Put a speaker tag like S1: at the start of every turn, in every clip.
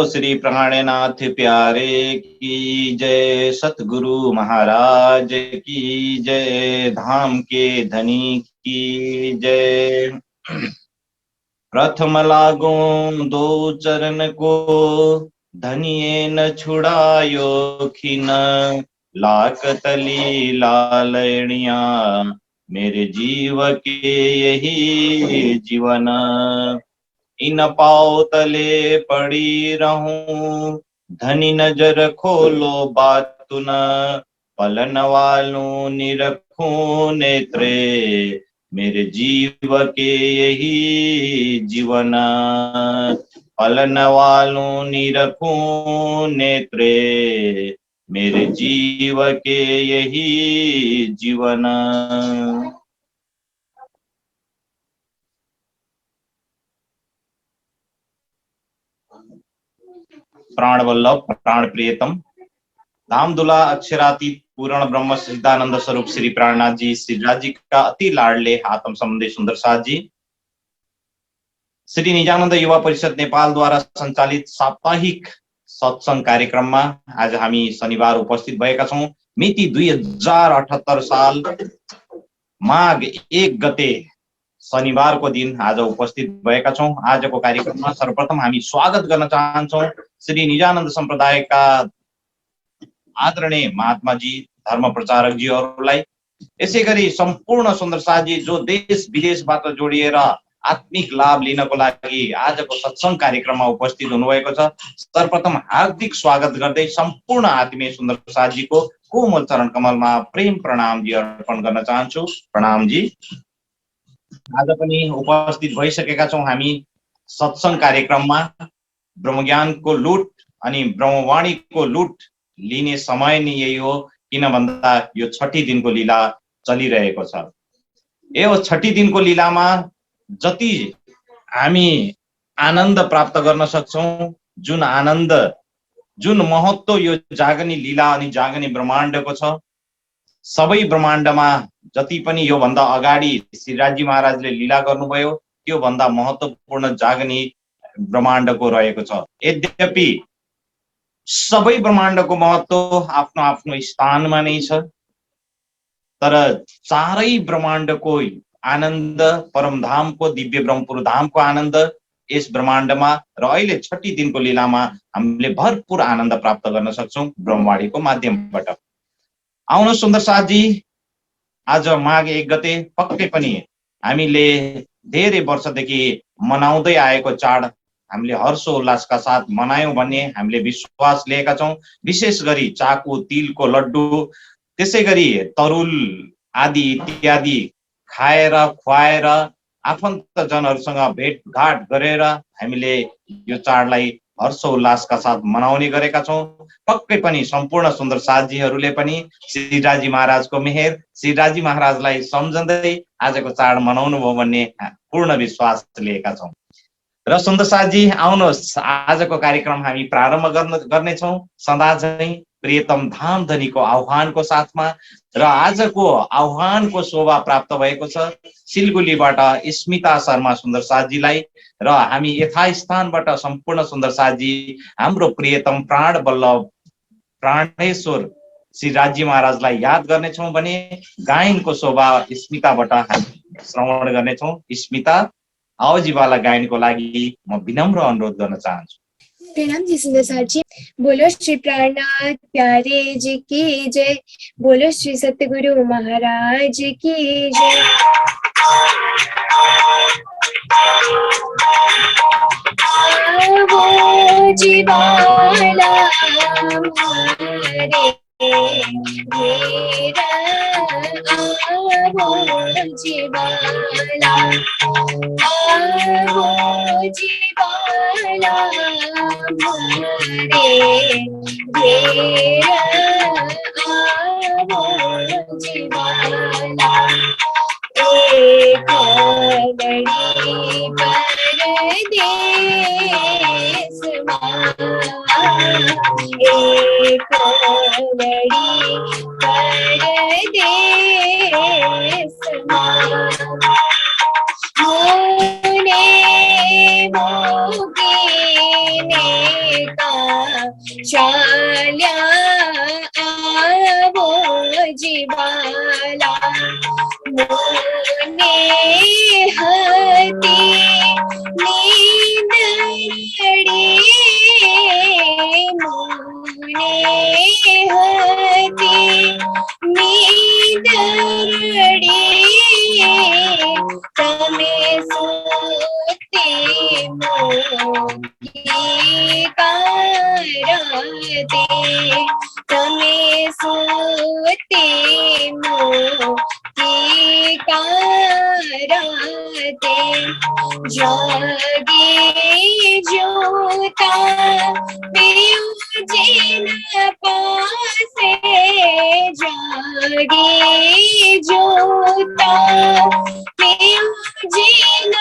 S1: श्री प्राणनाथ प्यारे की जय, सतगुरु महाराज की जय, धाम के धनी की जय। प्रथम लागो दो चरण को, धनिये न छुड़ायो खिन, लाख तली लालनिया, मेरे जीव के यही जीवन। इन पाँव तले पड़ी रहूं, धनी नजर खोलो बातु न, पलन वालों निरखूं नेत्रे, मेरे जीव के यही जीवन। पलन वालों निरखूं नेत्रे, मेरे जीव के यही जीवन। प्राण वल्लभ प्राण प्रियतम धामदुला अक्षरातीत पूर्ण ब्रह्म सिद्धानंद स्वरूप श्री प्राणनाथ जी श्रीराज जी का अति लाडले आत्म संबंधी सुंदर साथ जी, श्री निजानन्द युवा परिषद नेपाल द्वारा सञ्चालित साप्ताहिक सत्संग कार्यक्रममा आज हामी शनिबार उपस्थित भएका छौं। मिति 2078 साल माघ 1 गते शनिबारको दिन आज उपस्थित भएका छौं। आजको कार्यक्रममा सर्वप्रथम हामी स्वागत गर्न चाहन्छौं श्री निजानन्द सम्प्रदायका आदरणीय महात्मा जी, धर्म प्रचारक जीहरूलाई। यसैगरी सम्पूर्ण सुन्दर साथी जो देश विदेशबाट जोडिएर आत्मिक लाभ लिनको लागि आजको सत्संग कार्यक्रममा उपस्थित हुनुभएको छ। सर्वप्रथम हार्दिक स्वागत गर्दै सम्पूर्ण आत्मीय सुन्दर साथीको कोमल चरण कमलमा प्रेम प्रणाम जी अर्पण गर्न चाहन्छु। प्रणाम जी। आज पनि उपस्थित भइसकेका छौं हामी सत्संग कार्यक्रममा। ब्रह्मज्ञानको लुट अनि ब्रह्मवाणीको लुट लिने समय नै यही हो, किन भन्दा यो 6 दिनको लीला चलिरहेको छ। यो 6 दिनको लीलामा जति हामी आनन्द प्राप्त गर्न सक्छौं, जुन आनन्द जुन महत्व यो जागनी लीला अनि जागनी ब्रह्माण्डको छ, सबै ब्रह्माण्डमा जति पनि यो भन्दा अगाडि श्रीराजी महाराजले लीला गर्नुभयो त्यो भन्दा महत्त्वपूर्ण जागनी ब्रह्माण्डको रहेको छ। यद्यपि सबै ब्रह्माण्डको महत्व आफ्नो आफ्नो स्थानमा नै छ, तर चारै ब्रह्माण्डको आनन्द, परमधामको दिव्य ब्रह्मपुर धामको आनन्द यस ब्रह्माण्डमा र अहिले 6 दिनको लीलामा हामीले भरपूर आनन्द प्राप्त गर्न सक्छौं ब्रह्मवाणीको माध्यमबाट। आउनु सुन्दर साथी, आज माघ 1 गते पक्कै पनि हामीले धेरै वर्षदेखि मनाउँदै आएको चाड हामीले हर्षोल्लासका साथ मनायौं भन्ने हामीले विश्वास लिएका छौं। विशेष गरी चाकु, तिलको लड्डु, त्यसैगरी तरुल आदि इत्यादि खाएर खुवाएर आफन्तजनहरूसँग भेटघाट गरेर हामीले यो चाडलाई हर्षोल्लासका साथ मनाउने गरेका छौं। पक्कै पनि सम्पूर्ण सुन्दर साथीहरूले पनि श्रीराजी महाराजको मेहेर, श्रीराजी महाराजलाई सम्झँदै आजको चाड मनाउनु भयो भन्ने पूर्ण विश्वास लिएका छौं। र सुन्दर साथी, आउनुहोस् आजको कार्यक्रम हामी प्रारम्भ गर्नेछौं सदा झैं प्रियतम धाम धनीको आह्वानको साथमा। र आजको आह्वानको शोभा प्राप्त भएको छ सिलगुलीबाट स्मिता शर्मा सुन्दर साथीलाई। र हामी यथास्थानबाट सम्पूर्ण सुन्दर साथी हाम्रो प्रियतम प्राण वल्लभ प्राणेश्वर श्रीराजी महाराजलाई याद गर्नेछौं भने गायनको शोभा स्मिताबाट हामी श्रवण गर्नेछौं। स्मिता, आवाजीवाला गायनको लागि म विनम्र अनुरोध गर्न चाहन्छु।
S2: प्रणाम जी सुंदर साथ जी। बोलो श्री प्राणनाथ प्यारे जी की जय, बोलो श्री सतगुरु महाराज की जय। आवो जीवाला हमारे मेरा, आवो जीवाला, आवो जीवाला हमारे मेरा, आवो जीवाला। एक लड़ी परदेस माँ, एक लड़ी परदेस माँ, मोने मोगी ने जीवाला मोने हती नींदड़ी मोने हती नींदड़ी तमे सोते मोगी कारते तमे सोते मोगी कारते जागे जोता जिन पासे जागे जोता जिन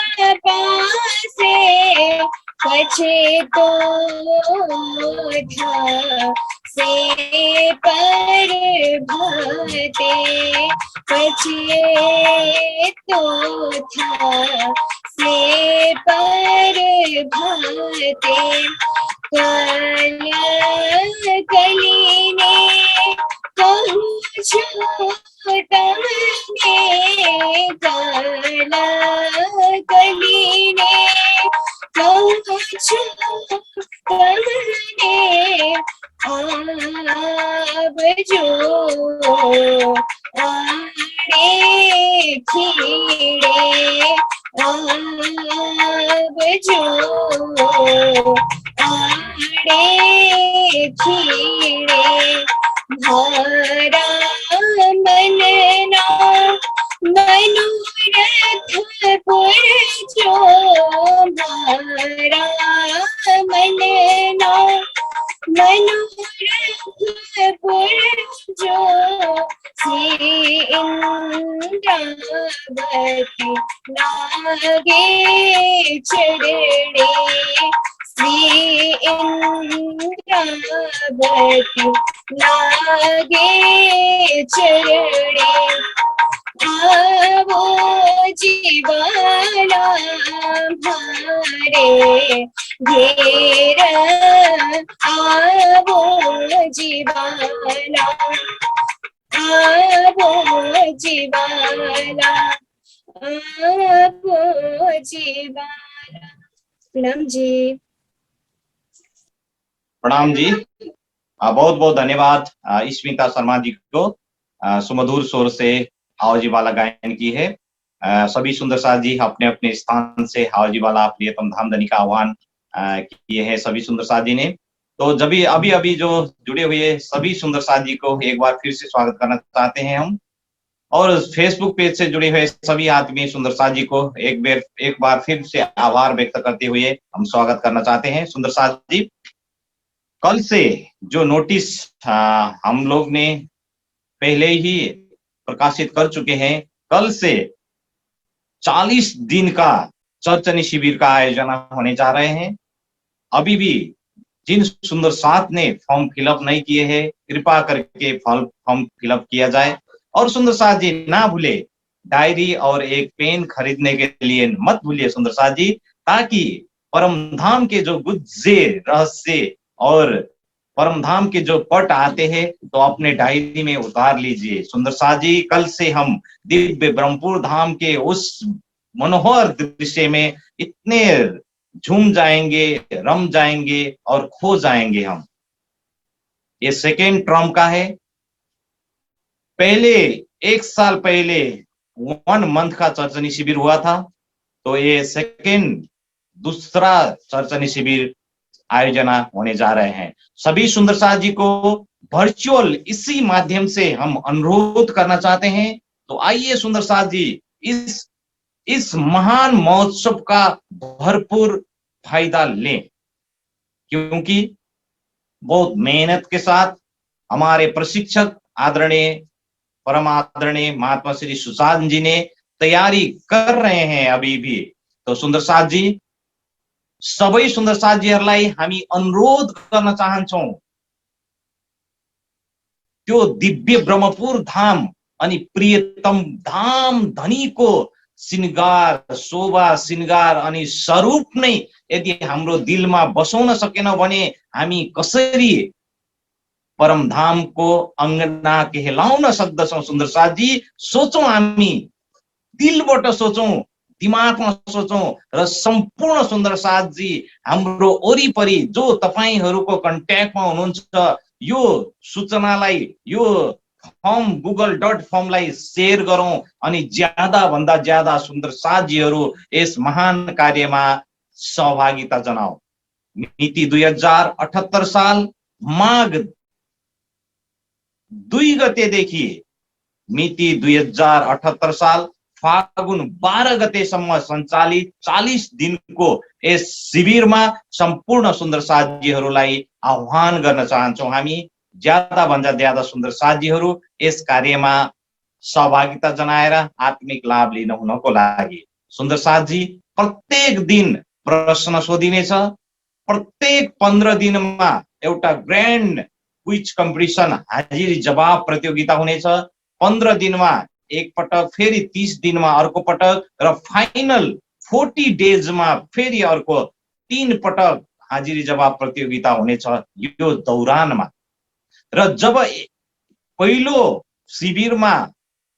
S2: पासे पछे तो था से पर भते पछे तो था से पर भते कलीने पहुँचो तमने कलीने पहुँचो तमने आब जो आड़े खीड़े आब जो आड़े खीड़े भरा मनना मनोरथ पुरजो भरा मनना मनोरथ पुरजो श्री इंद्रावती लागे चढ़े श्री इंद्रावती लागे चढ़े आवो जीवाला भारे घेर आवो जीवाला आवो जीवाला आवो जीवाला। प्रणाम जी।
S1: प्रणाम जी। बहुत बहुत धन्यवाद स्मिता शर्मा जी को सुमधुर स्वर से हावजी वाला गायन की है। सभी सुंदर साथ जी अपने अपने स्थान से हावजी वाला प्रियतम धामधनी का आह्वान किए हैं सभी सुंदर साथ जी ने। तो जब अभी अभी जो जुड़े हुए सभी सुंदर साथ जी को एक बार फिर से स्वागत करना चाहते हैं हम, और फेसबुक पेज से जुड़े हुए सभी आत्मीय सुंदर साथ जी को एक बार फिर से आभार व्यक्त करते हुए हम स्वागत करना चाहते हैं। सुंदर साथ जी, कल से जो नोटिस हम लोग ने पहले ही प्रकाशित कर चुके हैं, कल से 40 दिन का चर्चनी शिविर का आयोजन होने जा रहे हैं। अभी भी जिन सुंदर साथ ने फॉर्म फिलअप नहीं किए हैं, कृपा करके फॉर्म फिलअप किया जाए। और सुंदर साथ जी ना भूले, डायरी और एक पेन खरीदने के लिए मत भूलिए सुंदर साथ जी, ताकि परम धाम के जो गुज्जे रहस्य और परम धाम के जो पट आते हैं तो अपने डायरी में उतार लीजिए। सुंदर साथ जी, कल से हम दिव्य ब्रह्मपुर धाम के उस मनोहर दृश्य में इतने झूम जाएंगे, रम जाएंगे और खो जाएंगे हम। ये सेकेंड टर्म का है। पहले 1 साल पहले 1 मंथ का चर्चनी शिविर हुआ था, तो ये सेकेंड दूसरा चर्चनी शिविर आयोजन होने जा रहे हैं। सभी सुंदर साथ जी को वर्चुअल इसी माध्यम से हम अनुरोध करना चाहते हैं। तो आइए सुंदर साथ जी, इस महान महोत्सव का भरपूर फायदा लें, क्योंकि बहुत मेहनत के साथ हमारे प्रशिक्षक आदरणीय परम आदरणीय महात्मा श्री सुशांत जी ने तैयारी कर रहे हैं अभी भी। तो सुंदर साथ जी, सबै सुंदर साथ जीहरुलाई हामी अनुरोध गर्न चाहन्छौं, त्यो दिव्य ब्रह्मपुर धाम अनि प्रियतम धाम धनीको श्रृंगार, शोभा श्रृंगार अनि स्वरूप नै यदि हाम्रो दिलमा बसाउन सकेन भने हामी कसरी परमधामको अङ्गना कहलाउन सक्दछौँ। सुन्दर साथजी, सोचौँ, हामी दिलबाट सोचौँ, दिमागमा सोचौँ र सम्पूर्ण सुन्दर साथजी हाम्रो वरिपरि जो तपाईहरूको कन्ट्याक्टमा हुनुहुन्छ यो सूचनालाई, यो फर्म google.com लाई शेयर गरौँ अनि ज्यादा भन्दा ज्यादा सुन्दर साथजीहरू यस महान कार्यमा सहभागिता जनाऊ। मिति 2078 साल माघ 2 गतेदेखि मिति 2078 साल फागुन 12 गतेसम्म सञ्चालित 40 दिनको यस शिविरमा सम्पूर्ण सुन्दर साथीहरूलाई आह्वान गर्न चाहन्छौँ। हामी ज्यादा भन्दा ज्यादा सुन्दर साथीहरू यस कार्यमा सहभागिता जनाएर आत्मिक लाभ लिन हुनको लागि। सुन्दर साथजी, प्रत्येक दिन प्रश्न सोधिनेछ। प्रत्येक 15 दिनमा एउटा ग्रान्ड क्विज कम्पिटिसन हाजिरी जवाब प्रतियोगिता हुनेछ। 15 दिनमा एक पटक, फेरि 30 दिनमा अर्को पटक र फाइनल 40 डेजमा फेरि अर्को 3 पटक हाजिरी जवाब प्रतियोगिता हुनेछ यो दौरानमा। र जब पहिलो शिविरमा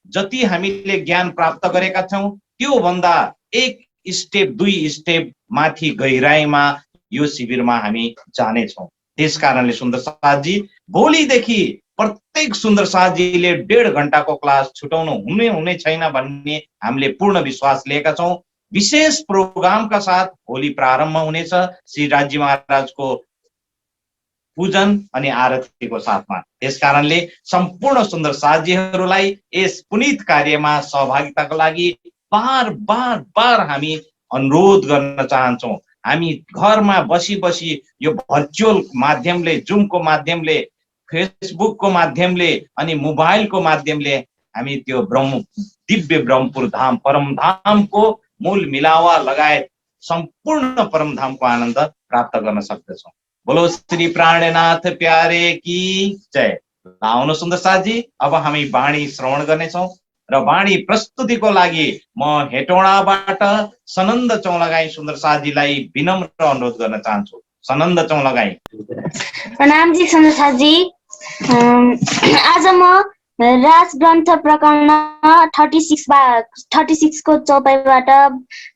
S1: जति हामीले ज्ञान प्राप्त गरेका छौं त्यो भन्दा 1 स्टेप 2 स्टेप माथि गहिराईमा यो शिविरमा हामी जानेछौं। त्यसकारणले सुन्दर साथजी, भोलिदेखि प्रत्येक सुन्दर साथजीले 1.5 घण्टाको क्लास छुटाउनु हुने छैन भन्ने हामीले पूर्ण विश्वास लिएका छौं। विशेष प्रोग्रामका साथ भोलि प्रारम्भ हुनेछ श्री राज्य महाराजको पूजन अनि आरतीको साथमा। त्यसकारणले सम्पूर्ण सुन्दर साथजीहरूलाई यस पुनीत कार्यमा सहभागिताको लागि बार हामी अनुरोध गर्न चाहन्छौं। हामी घरमा बसी बसी यो भर्चुअल माध्यमले, जुमको माध्यमले, फेसबुकको माध्यमले अनि मोबाइलको माध्यमले हामी त्यो दिव्य ब्रह्मपुर धाम परमधामको मूल मिलावा लगायत सम्पूर्ण परमधामको आनन्द प्राप्त गर्न सक्दछौं। बोलो श्री प्राणनाथ प्यारे की जय। आउनु सुन्दर साथजी, अब हामी वाणी श्रवण गर्नेछौं र वाणी प्रस्तुतिको लागि म हेटौडाबाट सनन्द चौलगाई सुन्दर साथजीलाई विनम्र अनुरोध गर्न चाहन्छु। सनन्द चौलगाई।
S3: प्रणाम जी सुन्दर साथजी। आज म राजग्रन्थ प्रकरण 36 को चौपाईबाट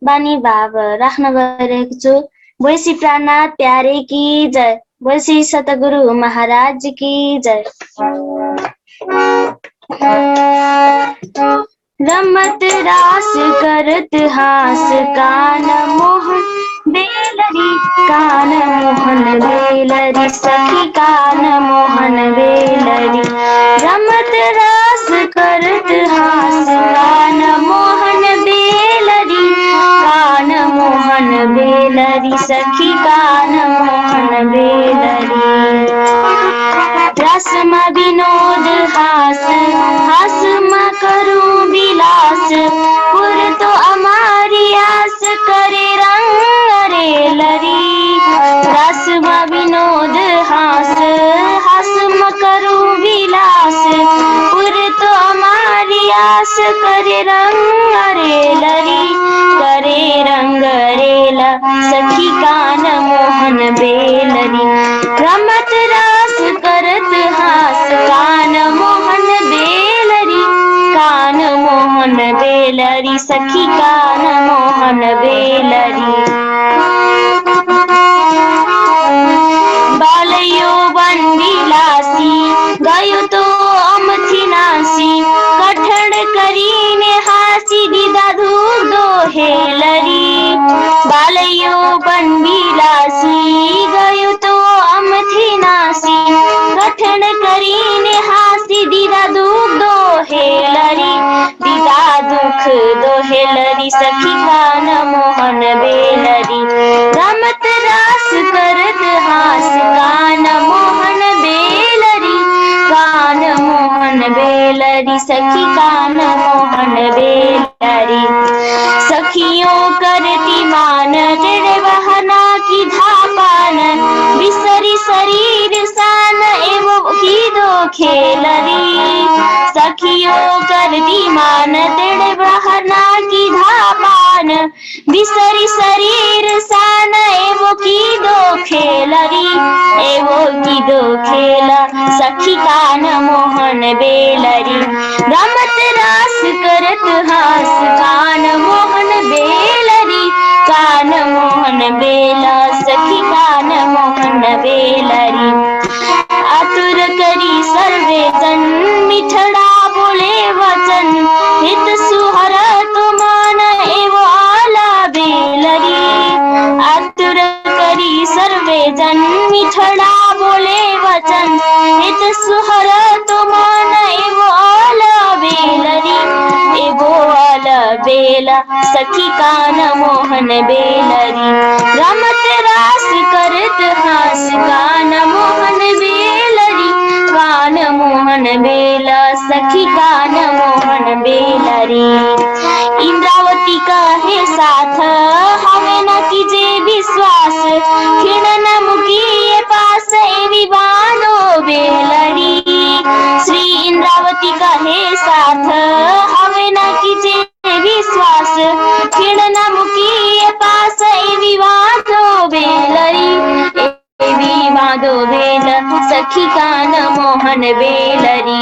S3: बानी भाव राख्न गइरहेको छु। बोल श्री प्राणनाथ प्यारे की जय। बोल श्री सतगुरु महाराज की जय। रमत रास करत हास कान मोहन बेलरी, कान मोहन बेलरी सखी कान मोहन बेलरी। रमत रास करत हास कान मोहन बेलरी, कान मोहन बेलरी सखी कान मोहन बेलरी। रसमा विनोद हास, हासमा करूं विलास, पुर तो हमारी आस करे रंग रेलरी। रसमा विनोद हास, हासमा करूं विलास, पुर तो हमारी आस करे रंग रेलरी, करे रंग रेला सखी कान मोहन बेलरी। रमत रास करत हास कान मोहन बेलरी, कान मोहन बेलरी सखी कान मोहन बेलरी। बालयो बन विलासी गयो तो अमथी नासी, कठण करीने हासी दिदा धूप दो हेलरी। बालयो बन विलासी गयो तो अमथी नासी, कठण करीने हासी दिदा दुख दो हेलरी, दिदा दुख दो हेलरी सखी कान मोहन बेलरी। रमत रास करत हास कान मोहन बेलरी, कान मोहन बेलरी सखी कान मोहन बेलरी। सखियों करती मान तेरे बहना की धापान, बिसरी शरीर सान एवं की दो खेलरी। सखियों यो गर्दी मान तेरे बहना की धापान बिसरी शरीर सान एवो की दो खेलरी एवो की दो खेला सखी कान मोहन बेलरी रमत रास करत हास कान मोहन बेलरी कान मोहन बेला सखी कान मोहन बेलरी आतुर करी सर्वे जन मिठड़ा बोले वचन हित सुहर तुमान एवो आला बेलरी आतुर करी सर्वे जन मिठड़ा बोले वचन हित सुहर तुमान एवो आला बेलरी एवो आला बेला सखी कान मोहन बेलरी रमत रास करत हास कान मोहन बेलरी कान मोहन बेला सखी कान मोहन बेलरी इंद्रावती का है साथ हमें न कीजे विश्वास खिण न मुकिए पास एवी बानो बेलरी श्री इंद्रावती का है साथ हमें न कीजे विश्वास खिण न मुकिए पास एवी बानो बेलरी एवी बानो बेल सखी कान मोहन बेलरी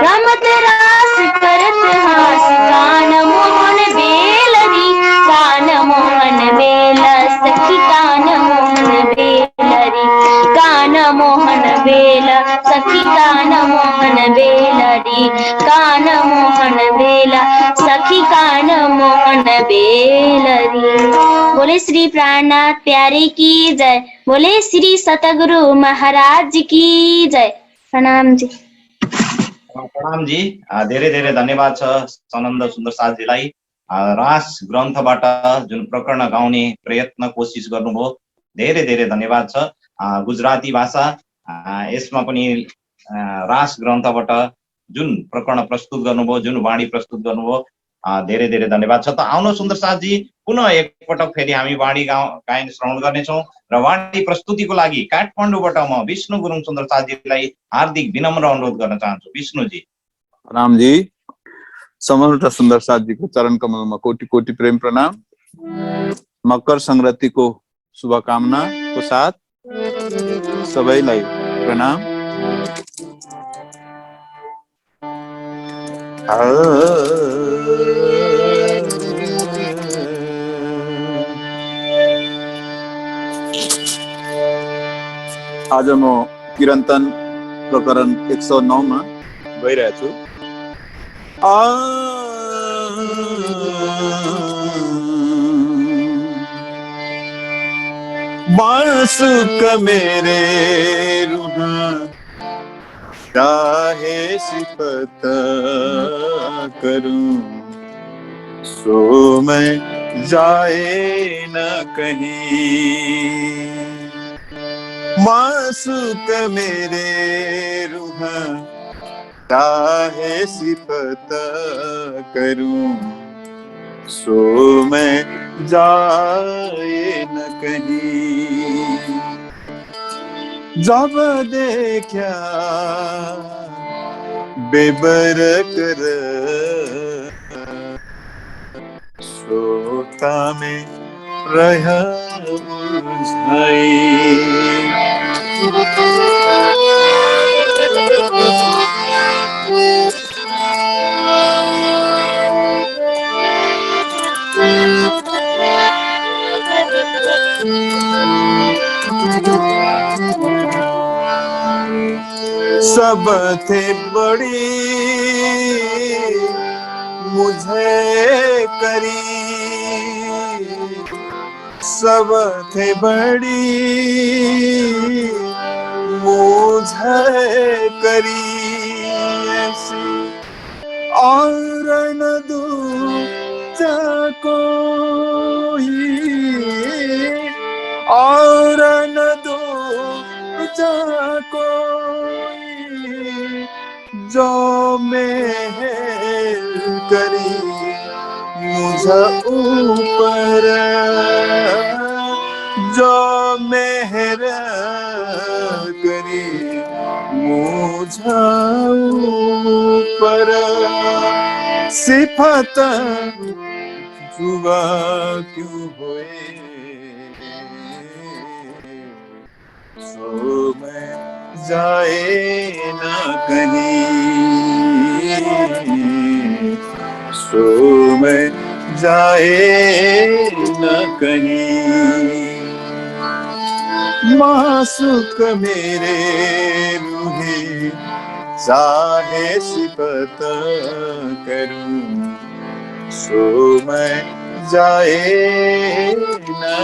S3: रमत रास करत हास कान मोहन बेलरी कान मोहन बेल सखी कान मोहन बेलरी कान मोहन बेल सखी कान मोहन बेलरी कान मोहन बेल सखी कान मोहन बेलरी। बोले श्री प्राणनाथ प्यारे की जय। बोले श्री सतगुरु महाराज की जय। प्रणाम जी।
S1: प्रणाम जी। धेरै धेरै धन्यवाद छ सनन्द सुन्दर साथजीलाई। रास ग्रन्थबाट जुन प्रकरण गाउने प्रयत्न कोसिस गर्नुभयो, धेरै धेरै धन्यवाद छ। गुजराती भाषा यसमा पनि रास ग्रन्थबाट जुन प्रकरण प्रस्तुत गर्नुभयो, जुन वाणी प्रस्तुत गर्नुभयो, धेरै धेरै धन्यवाद छ। त आउनु सुन्दर साथजी, पुनः एकपटक फेरि हामी वाणी गायन श्रवण गर्नेछौँ र वाणी प्रस्तुतिको लागि काठमाडौँबाट म विष्णु गुरुङ सुन्दर साथजीलाई हार्दिक विनम्र अनुरोध गर्न चाहन्छु। विष्णुजी।
S4: प्रणाम जी। समस्त सुन्दर साथजीको चरण कमलमा कोटि कोटि प्रेम प्रणाम। मकर संक्रान्तिको शुभकामनाको साथ सबैलाई प्रणाम। आज म कीर्तन प्रकरण 109 मा गइरहेछु। मासुक मेरे रूह चाहे सिफत करूं सो मैं जाए न कहीं। मासुक मेरे रूह चाहे सिफत करूं सो मैं जाए न कहीं। जब देखा बेबर कर सोता में रह उलझाई। सब थे बड़ी मुझे करी, सब थे बड़ी मुझे करी ऐसी और न दूजा कोई, और न दूजा कोई जो मेहर करी मुझे ऊपर, जो मेहर करी मुझ पर सिफत जुआ क्यों होए सो मैं जाए ना कहीं सो मैं जाए न कहीं मासूक मेरे रूहे चाहे सिफत करूं सो मैं जाए न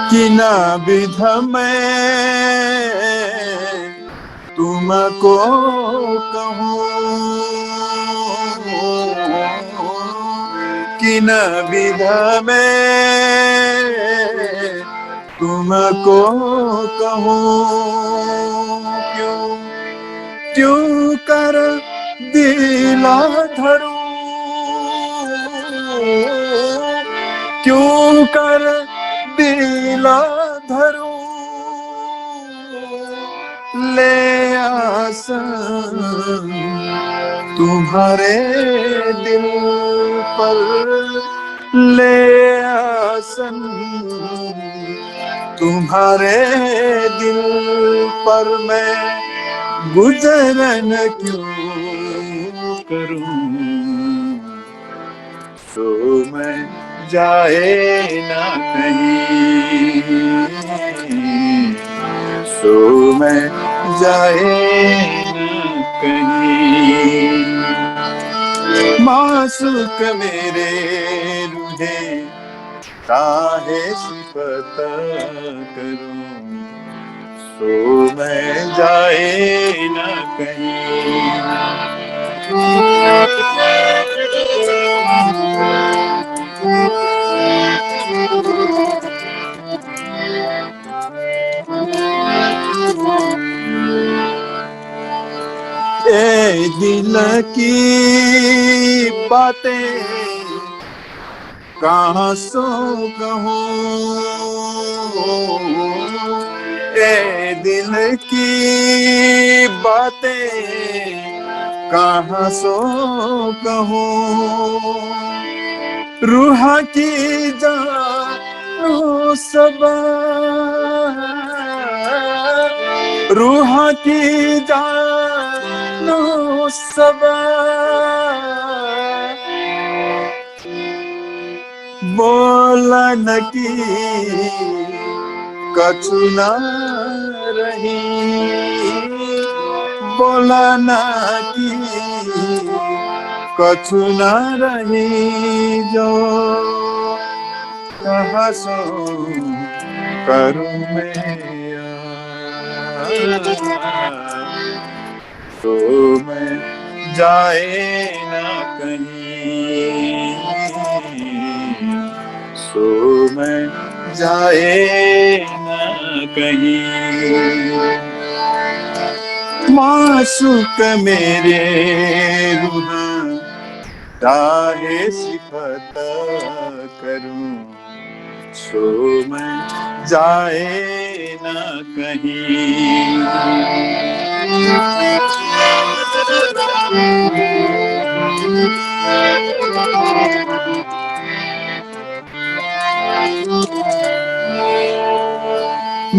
S4: कि ना विध में तुमको कहूँ कि न विध में तुमको कहूँ क्यों क्यों कर दिला धरूं क्यों कर दिला धरूं ले आसन तुम्हारे दिल पर ले आसन तुम्हारे दिल पर मैं गुजरन क्यों करूं सो मैं जाए ना कहीं सो मैं जाए ना कहीं मासूक मेरे रूहे काहे सिफत करूं सो मैं जाए ना ए दिल की बातें कहाँ सो कहूँ ए दिल की बातें कहाँ सो कहूँ रूह की जानो सब रूह की जानो सब बोलन की कछु न रही बोलन की कछु न रही जो कहाँ सो करूं मैं तो मैं जाए ना कहीं सो मैं जाए ना कहीं मासूक मेरे रूह काहे सिफत करूं सो मैं जाए ना कहीं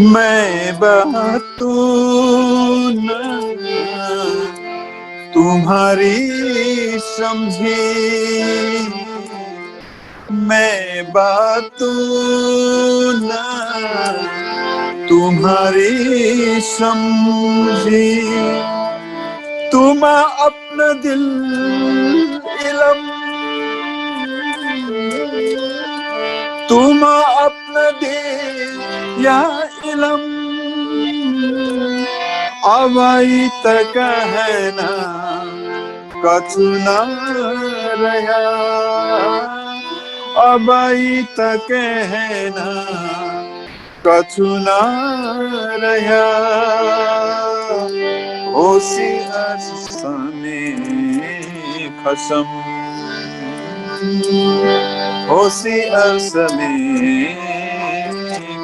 S4: मैं बातों न तुम्हारी समझी मैं बातों न तुम्हारी समझी तुम अपना दिल इलम तुम अपना दिल या इलम अवाई तक है ना कछु न रहा अवाई तक है ना कछु न रहा होसी असने खसम होसी असने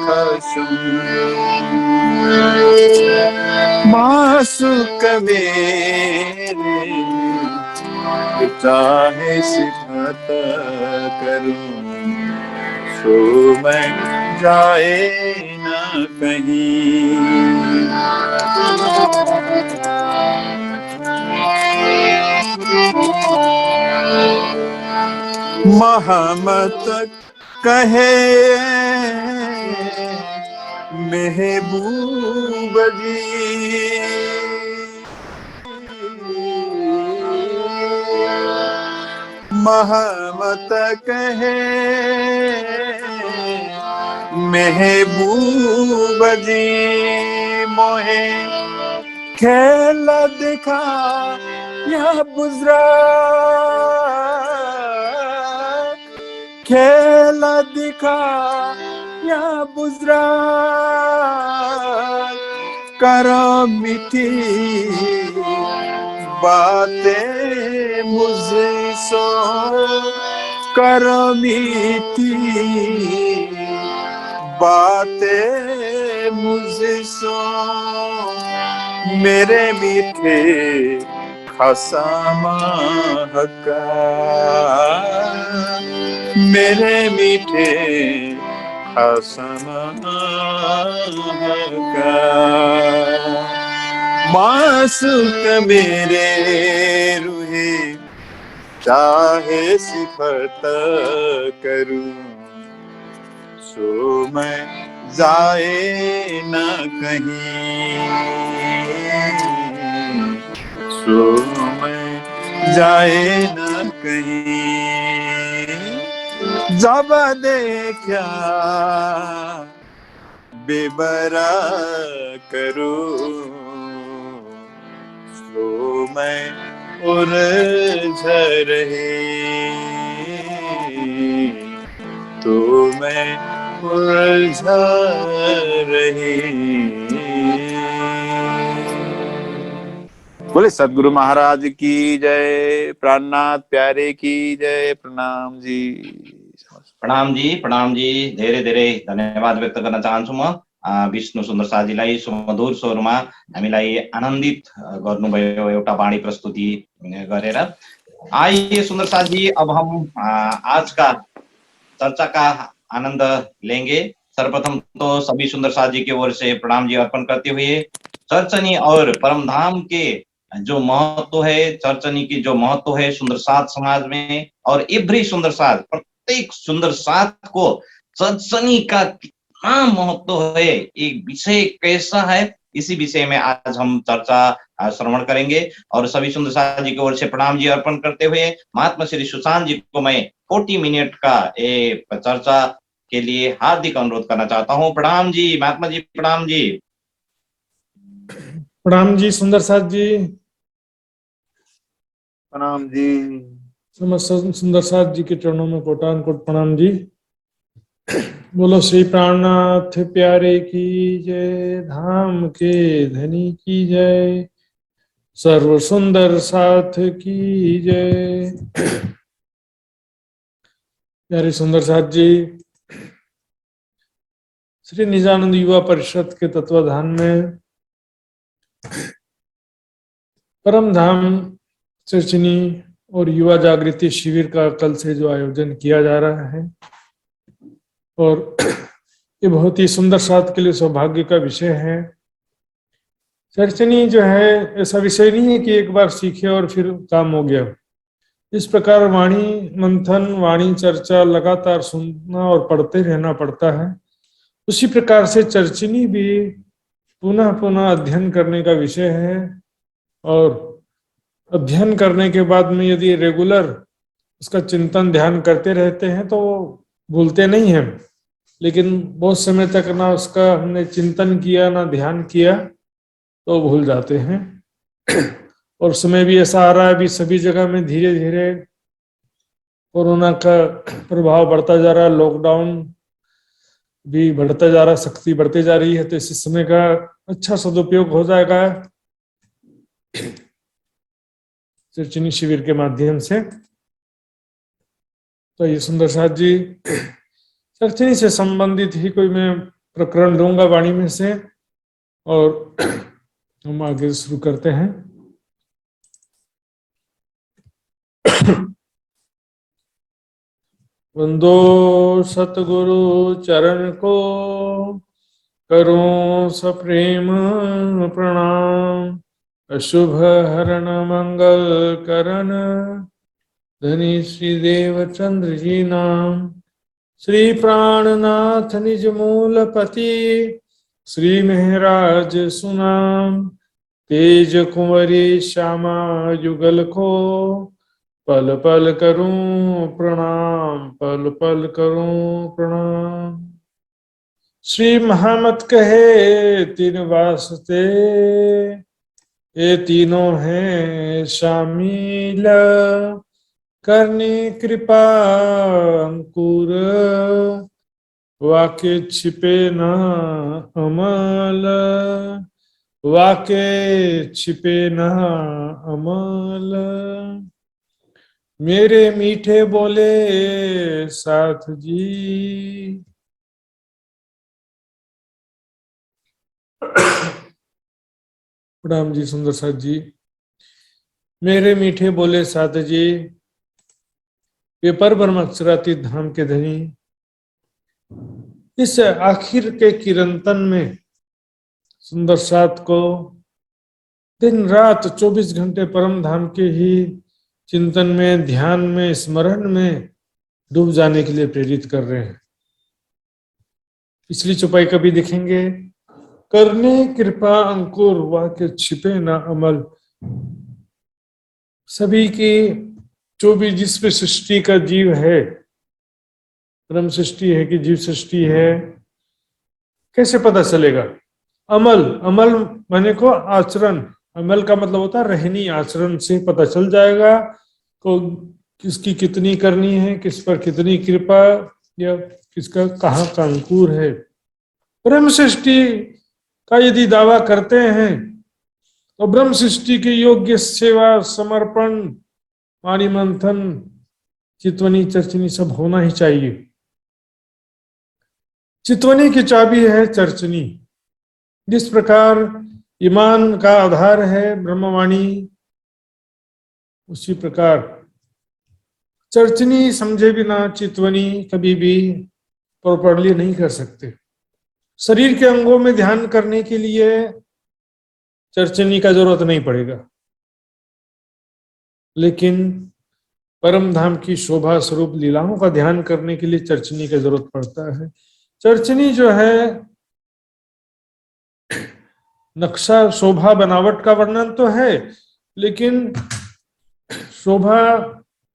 S4: खसम मासुक मेरे चाहे सिफत करूं सो मैं जाए न कहीं महमत कहे महबूब जी महमत कहे महबूब जी मोहे खेल दिखा या बुजरा खेल दिखा या बुजरा करो मीठी बातें मुझसे सो करो मीठी बातें मुझसे सो मेरे मीठे खसामा हका मेरे मीठे खसामा हका मासूक मेरे रूहे चाहे सिफत करूं सो मैं जाए न कहीं सो मैं जाए न कहीं जब देखा बेबरा करूं सो मैं उलझ रही तो मैं उलझ रही बोले सदगुरु महाराज की जय प्राणनाथ प्यारे की जय प्रणाम जी
S1: प्रणाम जी धेरै धेरै धन्यवाद व्यक्त गर्न चाहन्छु म विष्णु सुन्दर शाहजीलाई सुमधुर स्वरमा हामीलाई आनन्दित गर्नुभयो एउटा वाणी प्रस्तुति गरेर। आइए सुंदर शाह जी, अब हम आज का चर्चा का आनंद लेंगे। सर्वप्रथम तो सभी सुंदर शाह जी की ओर से प्रणाम जी अर्पण करते हुए चर्चनी और परमधाम के जो महत्व है, चर्चनी की जो महत्व है सुंदर साथ समाज में, और एवरी सुंदर साथ, प्रत्येक सुंदर साथ को चर्चनी का कितना महत्व है, एक विषय कैसा है, इसी विषय में आज हम चर्चा श्रवण करेंगे। और सभी सुंदर साथ जी की ओर से प्रणाम जी अर्पण करते हुए महात्मा श्री सुशांत जी को मैं 40 मिनट का चर्चा के लिए हार्दिक अनुरोध करना चाहता हूँ। प्रणाम जी महात्मा जी, प्रणाम जी।
S5: प्रणाम जी सुंदर साथ जी,
S4: प्रणाम जी।
S5: समस्त सुंदर साथ जी के चरणों में कोटान कोट प्रणाम जी। बोलो श्री प्राणनाथ प्यारे की जय, धाम के धनी की जय, सर्व सुंदर साथ की जय। प्यारे सुंदर साथ जी, श्री निजानंद युवा परिषद के तत्वाधान में परम धाम चर्चनी और युवा जागृति शिविर का कल से जो आयोजन किया जा रहा है, और ये बहुत ही सुंदर साथ के लिए सौभाग्य का विषय है। चर्चनी जो है ऐसा विषय नहीं है कि एक बार सीखे और फिर काम हो गया। इस प्रकार वाणी मंथन, वाणी चर्चा लगातार सुनना और पढ़ते रहना पड़ता है। उसी प्रकार से चर्चनी भी पुनः पुनः अध्ययन करने का विषय है, और अध्ययन करने के बाद में यदि रेगुलर उसका चिंतन ध्यान करते रहते हैं तो भूलते नहीं हैं, लेकिन बहुत समय तक ना उसका हमने चिंतन किया ना ध्यान किया तो भूल जाते हैं। और समय भी ऐसा आ रहा है, अभी सभी जगह में धीरे धीरे कोरोना का प्रभाव बढ़ता जा रहा है, लॉकडाउन भी बढ़ता जा रहा, शक्ति बढ़ती जा रही है, तो इस समय का अच्छा सदुपयोग हो जाएगा चर्चनी शिविर के माध्यम से। तो ये सुंदर साथ जी चर्चनी से संबंधित ही कोई मैं प्रकरण लूंगा वाणी में से, और हम आगे शुरू करते हैं। वंदो सतगुरु चरण को, करूं सप्रेम प्रणाम। अशुभ हरण मंगल करण, धनी श्री देवचंद्र जी नाम। श्री प्राणनाथ निज मूलपति, श्री महराज सुनाम। तेज कुंवरी श्यामा युगल को, पल पल करूं प्रणाम, पल पल करूं प्रणाम। श्री महामत कहे तीन वास्ते, ये तीनों हैं शामिल। करनी कृपा अंकुर, वाके छिपे न अमल। वाके छिपे न अमल। मेरे मीठे बोले साथ जी, प्रणाम जी सुंदर साथ जी। मेरे मीठे बोले साथ जी, वे पर ब्रह्म अक्षरातीत धाम के धनी, इस आखिर के किरंतन में सुंदर साथ को दिन रात 24 घंटे परम धाम के ही चिंतन में, ध्यान में, स्मरण में डूब जाने के लिए प्रेरित कर रहे हैं। पिछली चौपाई कभी देखेंगे, करने कृपा अंकुर, वाके छिपे ना अमल। सभी की जो भी जिस पे सृष्टि का जीव है, ब्रह्म सृष्टि है कि जीव सृष्टि है, कैसे पता चलेगा? अमल, अमल माने को आचरण, अमल का मतलब होता है रहनी, आचरण से पता चल जाएगा को किसकी कितनी करनी है, किस पर कितनी कृपा, या किसका कहाँ का अंकुर है। ब्रह्म सृष्टि का यदि दावा करते हैं तो ब्रह्म सृष्टि के योग्य सेवा, समर्पण, वाणी मंथन, चितवनी, चर्चनी सब होना ही चाहिए। चितवनी की चाबी है चर्चनी। जिस प्रकार ईमान का आधार है ब्रह्मवाणी, उसी प्रकार चर्चनी समझे बिना चितवनी कभी भी प्रॉपरली नहीं कर सकते। शरीर के अंगों में ध्यान करने के लिए चर्चनी का जरूरत नहीं पड़ेगा, लेकिन परम धाम की शोभा स्वरूप लीलाओं का ध्यान करने के लिए चर्चनी की जरूरत पड़ता है। चर्चनी जो है नक्शा, शोभा, बनावट का वर्णन तो है, लेकिन शोभा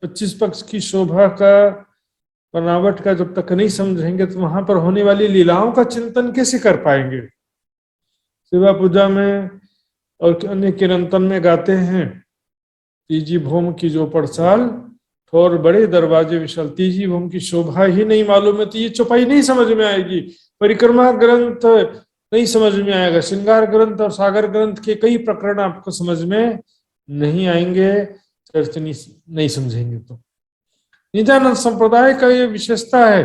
S5: 25 पक्ष की शोभा का, बनावट का जब तक नहीं समझेंगे तो वहां पर होने वाली लीलाओं का चिंतन कैसे कर पाएंगे। सेवा पूजा में और अन्य कीर्तन में गाते हैं, तीजी भूम की जो पड़साल, ठोर बड़े दरवाजे विशाल। तीजी भूम की शोभा ही नहीं मालूम है तो ये चौपाई नहीं समझ में आएगी, परिक्रमा ग्रंथ नहीं समझ में आएगा, श्रृंगार ग्रंथ और सागर ग्रंथ के कई प्रकरण आपको समझ में नहीं आएंगे, चर्चनी नहीं समझेंगे तो। निजानंद संप्रदाय का ये विशेषता है,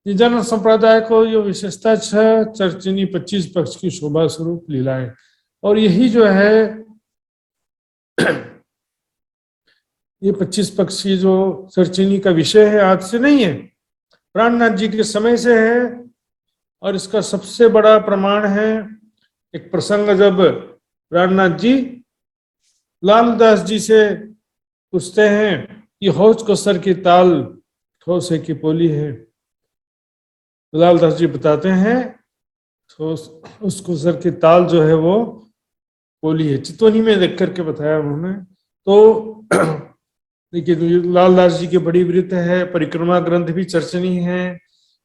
S5: निजानंद संप्रदाय को ये विशेषता है चर्चनी 25 पक्ष की शोभा स्वरूप लीलाएं। और यही जो है ये 25 पक्ष की जो चर्चनी का विषय है, आज से नहीं है, प्राणनाथ जी के समय से है। और इसका सबसे बड़ा प्रमाण है एक प्रसंग, जब प्राणनाथ जी लालदास जी से पूछते हैं कि हौज को सर की ताल ठोस है कि पोली है। लालदास जी बताते हैं उसको सर की ताल जो है वो पोली है। चितवनी में देख करके बताया उन्होंने। तो देखिए लालदास जी की बड़ी वृत्त है, परिक्रमा ग्रंथ भी चर्चनी है।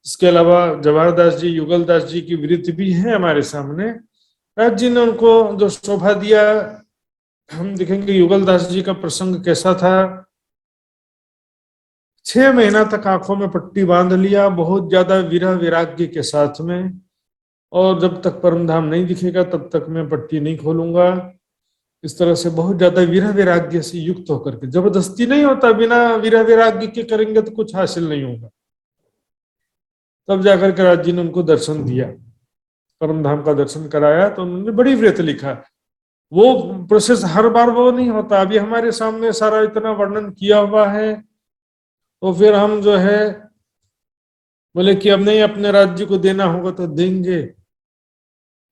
S5: इसके अलावा जवाहरदास जी, युगलदास जी की वृत्त भी है हमारे सामने। राज जी ने उनको जो शोभा दिया, हम देखेंगे युगलदास जी का प्रसंग कैसा था। 6 महीना तक आंखों में पट्टी बांध लिया, बहुत ज्यादा विरह वैराग्य के साथ में, और जब तक परम धाम नहीं दिखेगा तब तक मैं पट्टी नहीं खोलूंगा। इस तरह से बहुत ज्यादा विरह वैराग्य से युक्त होकर के, जबरदस्ती नहीं होता, बिना विरह वैराग्य के करेंगे तो कुछ हासिल नहीं होगा। तब जाकर के राज जी ने उनको दर्शन दिया, परम धाम का दर्शन कराया, तो उन्होंने बड़ी व्रत लिखा। वो प्रोसेस हर बार वो नहीं होता। अभी हमारे सामने सारा इतना वर्णन किया हुआ है, तो फिर हम जो है बोले कि अब नहीं, अपने राज्य को देना होगा तो देंगे,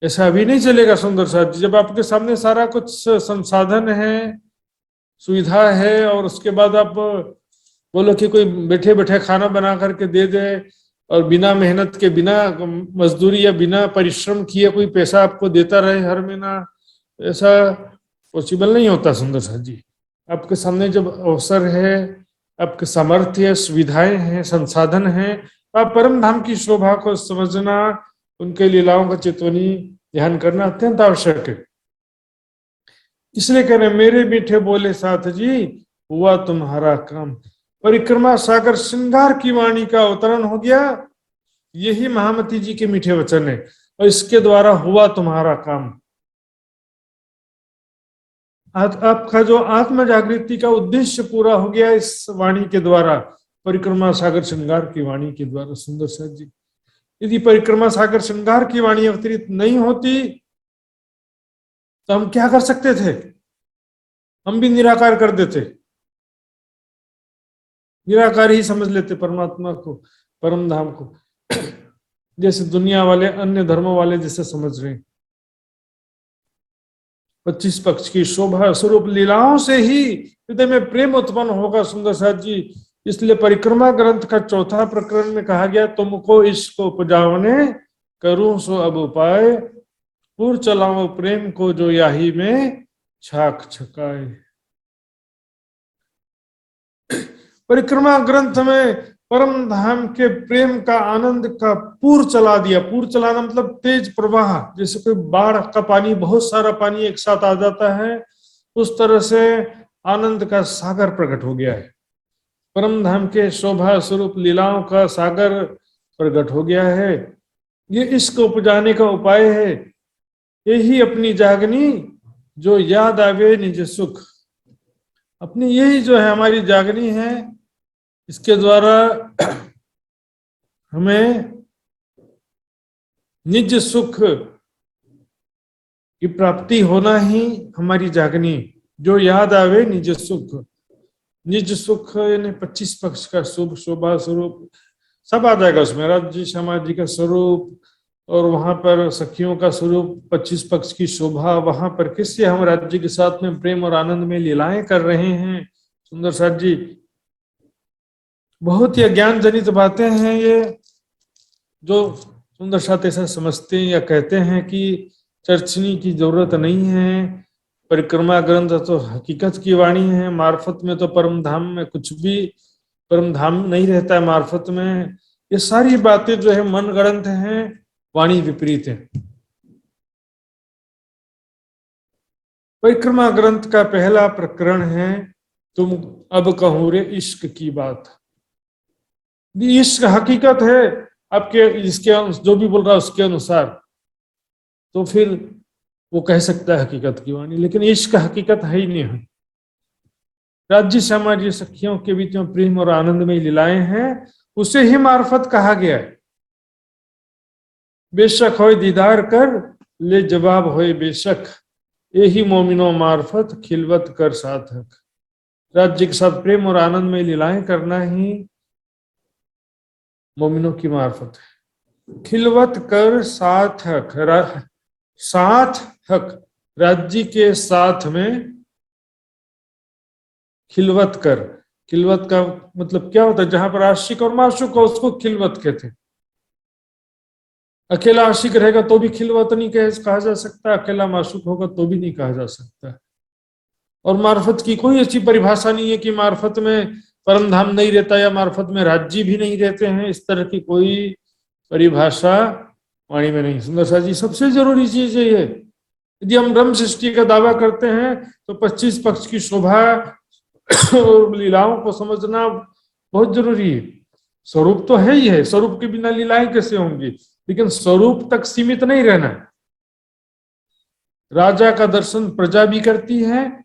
S5: ऐसा अभी नहीं चलेगा। सुंदर साथ जी, जब आपके सामने सारा कुछ संसाधन है, सुविधा है, और उसके बाद आप बोलो कि कोई बैठे बैठे खाना बना करके दे दे, और बिना मेहनत के, बिना मजदूरी या बिना परिश्रम किए कोई पैसा आपको देता रहे हर महीना, ऐसा पॉसिबल नहीं होता। सुंदर साथ जी, आपके सामने जब अवसर है, आपके सामर्थ्य, सुविधाएं हैं, संसाधन हैं, तो आप परम धाम की शोभा को समझना, उनके लीलाओं का चितवनी ध्यान करना अत्यंत आवश्यक है। इसलिए कह रहे, मेरे मीठे बोले साथ जी, हुआ तुम्हारा काम। परिक्रमा सागर श्रृंगार की वाणी का अवतरण हो गया, यही महामती जी के मीठे वचन है, और इसके द्वारा हुआ तुम्हारा काम। आपका जो आत्म जागृति का उद्देश्य पूरा हो गया इस वाणी के द्वारा, परिक्रमा सागर श्रृंगार की वाणी के द्वारा। सुंदर साथ जी, यदि परिक्रमा सागर श्रृंगार की वाणी अवतरित नहीं होती तो हम क्या कर सकते थे? हम भी निराकार कर देते, निराकार ही समझ लेते परमात्मा को, परम धाम को, जैसे दुनिया वाले, अन्य धर्मों वाले जैसे समझ रहे हैं। 25 पक्ष की शोभा स्वरूप लीलाओं से ही हृदय में प्रेम उत्पन्न होगा। सुंदर साथ जी, इसलिए परिक्रमा ग्रंथ का 4था प्रकरण में कहा गया, तुमको इश्क उपजावने करूं सो अब उपाय, पुर चलाओ प्रेम को जो याही में छाक छकाए। परिक्रमा ग्रंथ में परम धाम के प्रेम का, आनंद का पूर चला दिया। पूर चलाना मतलब तेज प्रवाह, जैसे कोई बाढ़ का पानी, बहुत सारा पानी एक साथ आ जाता है, उस तरह से आनंद का सागर प्रकट हो गया है। परम धाम के शोभा स्वरूप लीलाओं का सागर प्रकट हो गया है। ये इश्क उपजाने का उपाय है, यही अपनी जागनी जो याद आवे निज सुख। अपनी यही जो है हमारी जागनी है, इसके द्वारा हमें निज सुख की प्राप्ति होना ही हमारी जागनी, जो याद आवे निज सुख। निज सुख यानी 25 पक्ष का शुभ शोभा स्वरूप सब आ जाएगा उसमें, राज्य समाज का स्वरूप, और वहां पर सखियों का स्वरूप, 25 पक्ष की शोभा, वहां पर किससे हम राज्य के साथ में प्रेम और आनंद में लीलाएं कर रहे हैं। सुंदर साथ जी, बहुत ही अज्ञान जनित बातें हैं ये, जो सुंदर साथ ऐसा समझते हैं या कहते हैं कि चर्चनी की जरूरत नहीं है, परिक्रमा ग्रंथ तो हकीकत की वाणी है, मार्फत में तो परम धाम में कुछ भी परम धाम नहीं रहता है मार्फत में। ये सारी बातें जो है मन गढ़ंत हैं, वाणी विपरीत है। परिक्रमा ग्रंथ का पहला प्रकरण है, तुम अब कहूं रे इश्क की बात। इश्क हकीकत है आपके, इसके जो भी बोल रहा है उसके अनुसार, तो फिर वो कह सकता है हकीकत की वाणी, लेकिन इश्क हकीकत है ही नहीं है। राज्य समाज सखियों के बीच में प्रेम और आनंद में लीलाएं हैं, उसे ही मार्फत कहा गया है। बेशक होए दीदार कर ले जवाब होए बेशक, यही मोमिनो मार्फत खिलवत कर साधक। राज्य के साथ प्रेम और आनंद में लीलाएं करना ही मोमिनों की मार्फत है। खिलवत कर साधक, साथ हक, राज्य के साथ में खिलवत कर। खिलवत का मतलब क्या होता है? जहां पर आशिक और माशूक हो उसको खिलवत कहते हैं। अकेला आशिक रहेगा तो भी खिलवत नहीं कहा जा सकता, अकेला माशूक होगा तो भी नहीं कहा जा सकता। और मार्फत की कोई अच्छी परिभाषा नहीं है कि मार्फत में परम धाम नहीं रहता या मार्फत में राज्य भी नहीं रहते हैं, इस तरह की कोई परिभाषा वाणी में नहीं। सुंदर सा जी, सबसे जरूरी चीज ये है, यदि हम ब्रह्म सृष्टि का दावा करते हैं तो 25 पक्ष की शोभा और लीलाओं को समझना, बहुत जरूरी है। स्वरूप तो है ही है, स्वरूप के बिना लीलाएं कैसे होंगी, लेकिन स्वरूप तक सीमित नहीं रहना है। राजा का दर्शन प्रजा भी करती है,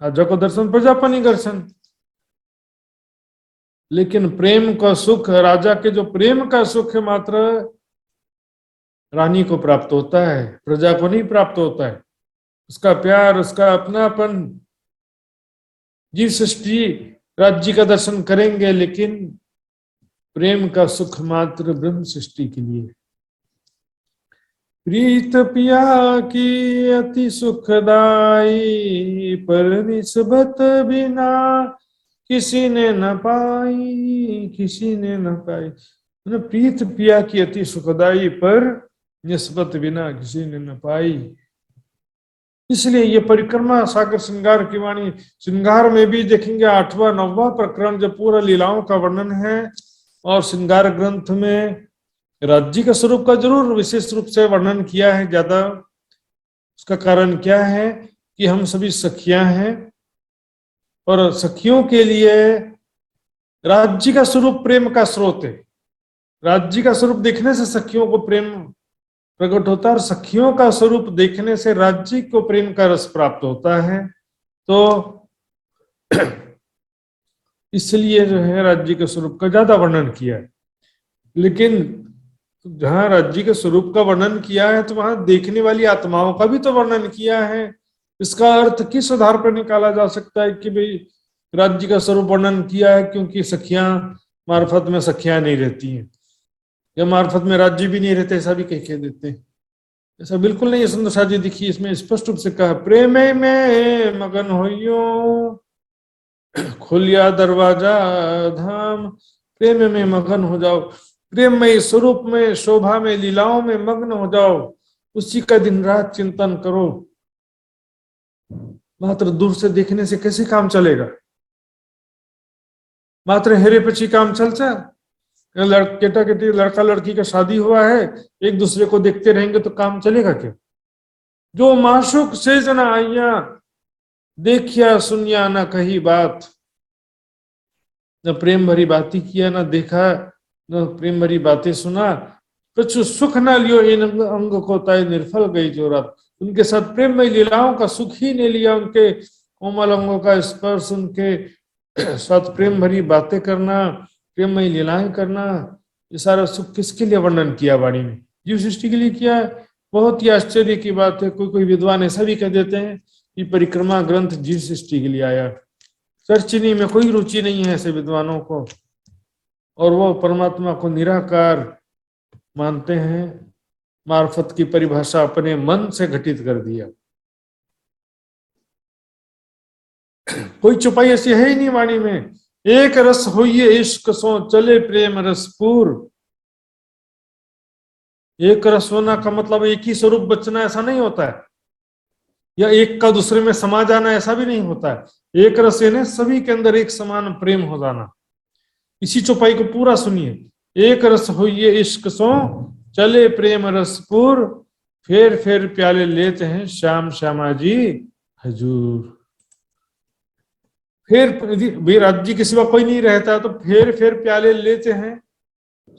S5: राजा को दर्शन प्रजा अपनी दर्शन, लेकिन प्रेम का सुख, राजा के जो प्रेम का सुख है मात्र रानी को प्राप्त होता है, प्रजा को नहीं प्राप्त होता है। उसका प्यार, उसका अपनापन, जीव सृष्टि राज्य का दर्शन करेंगे, लेकिन प्रेम का सुख मात्र ब्रह्म सृष्टि के लिए। प्रीत पिया की अति सुखदाई, पर निस्बत बिना किसी ने न पाई, किसी ने न पाई। प्रीत पिया की अति सुखदाई, पर निस्बत बिना किसी ने न पाई। इसलिए ये परिक्रमा सागर श्रृंगार की वाणी, श्रृंगार में भी देखेंगे 8वां 9वां प्रकरण जब पूरा लीलाओं का वर्णन है, और श्रृंगार ग्रंथ में राज्य का स्वरूप का जरूर विशेष रूप से वर्णन किया है ज्यादा। उसका कारण क्या है कि हम सभी सखियां हैं, और सखियों के लिए राज्य का स्वरूप प्रेम का स्रोत है। राज्य का स्वरूप देखने से सखियों को प्रेम प्रकट होता है, और सखियों का स्वरूप देखने से राज्य को प्रेम का रस प्राप्त होता है। तो इसलिए जो है राज्य के स्वरूप का ज्यादा वर्णन किया है। लेकिन जहां राज्य के स्वरूप का वर्णन किया है तो वहां देखने वाली आत्माओं का भी तो वर्णन किया है। इसका अर्थ किस आधार पर निकाला जा सकता है कि भाई राज्य का स्वरूप वर्णन किया है क्योंकि सखियां मार्फत में सखियां नहीं रहती हैं, या मार्फत में राज्य भी नहीं रहते, ऐसा भी कह देते हैं। ऐसा बिल्कुल नहीं है। सुंदर साजी दिखी इसमें स्पष्ट रूप से कहा, प्रेम में मगन होइयो, खोलिया दरवाजा धाम। प्रेम में मगन हो जाओ, प्रेम में, स्वरूप में, शोभा में, लीलाओं में मग्न हो जाओ, उसी का दिन रात चिंतन करो। मात्र दूर से देखने से कैसे काम चलेगा? मात्र हेरे पची काम चलता? बेटा बेटी, लड़का लड़की का शादी हुआ है, एक दूसरे को देखते रहेंगे तो काम चलेगा क्या? जो माशुक से जना आइया, देखिया सुनिया ना कही बात। न प्रेम भरी बातें किया, ना देखा, न प्रेम भरी बातें सुना, कुछ सुख ना लियो इन अंग को ताय निर्फल गई जो रात। उनके साथ प्रेम में लीलाओं का सुख ही नहीं लिया, उनके कोमल अंगों का स्पर्श, उनके साथ प्रेम भरी बातें करना, प्रेम में लीलाएं करना, ये सारा सुख किसके लिए वर्णन किया वाणी में? जीव सृष्टि के लिए किया है। बहुत ही आश्चर्य की बात है, कोई विद्वान ऐसा भी कह देते हैं कि परिक्रमा ग्रंथ जीव सृष्टि के लिए आया। चर्चिनी में कोई रुचि नहीं है ऐसे विद्वानों को, और वो परमात्मा को निराकार मानते हैं, मार्फत की परिभाषा अपने मन से घटित कर दिया। कोई चुपाई ऐसी है ही नहीं वाणी में। एक रस होइए इश्क सो चले प्रेम रसपूर। एक रस होना का मतलब एक ही स्वरूप बचना ऐसा नहीं होता है, या एक का दूसरे में समा जाना ऐसा भी नहीं होता है। एक रस यानी सभी के अंदर एक समान प्रेम हो जाना। इसी चौपाई को पूरा सुनिए। एक रस होइए इश्क सो चले प्रेम रसपूर, फेर प्याले लेते हैं श्याम श्यामा जी हजूर। फिर राज्य के सिवा कोई नहीं रहता तो फेर प्याले लेते हैं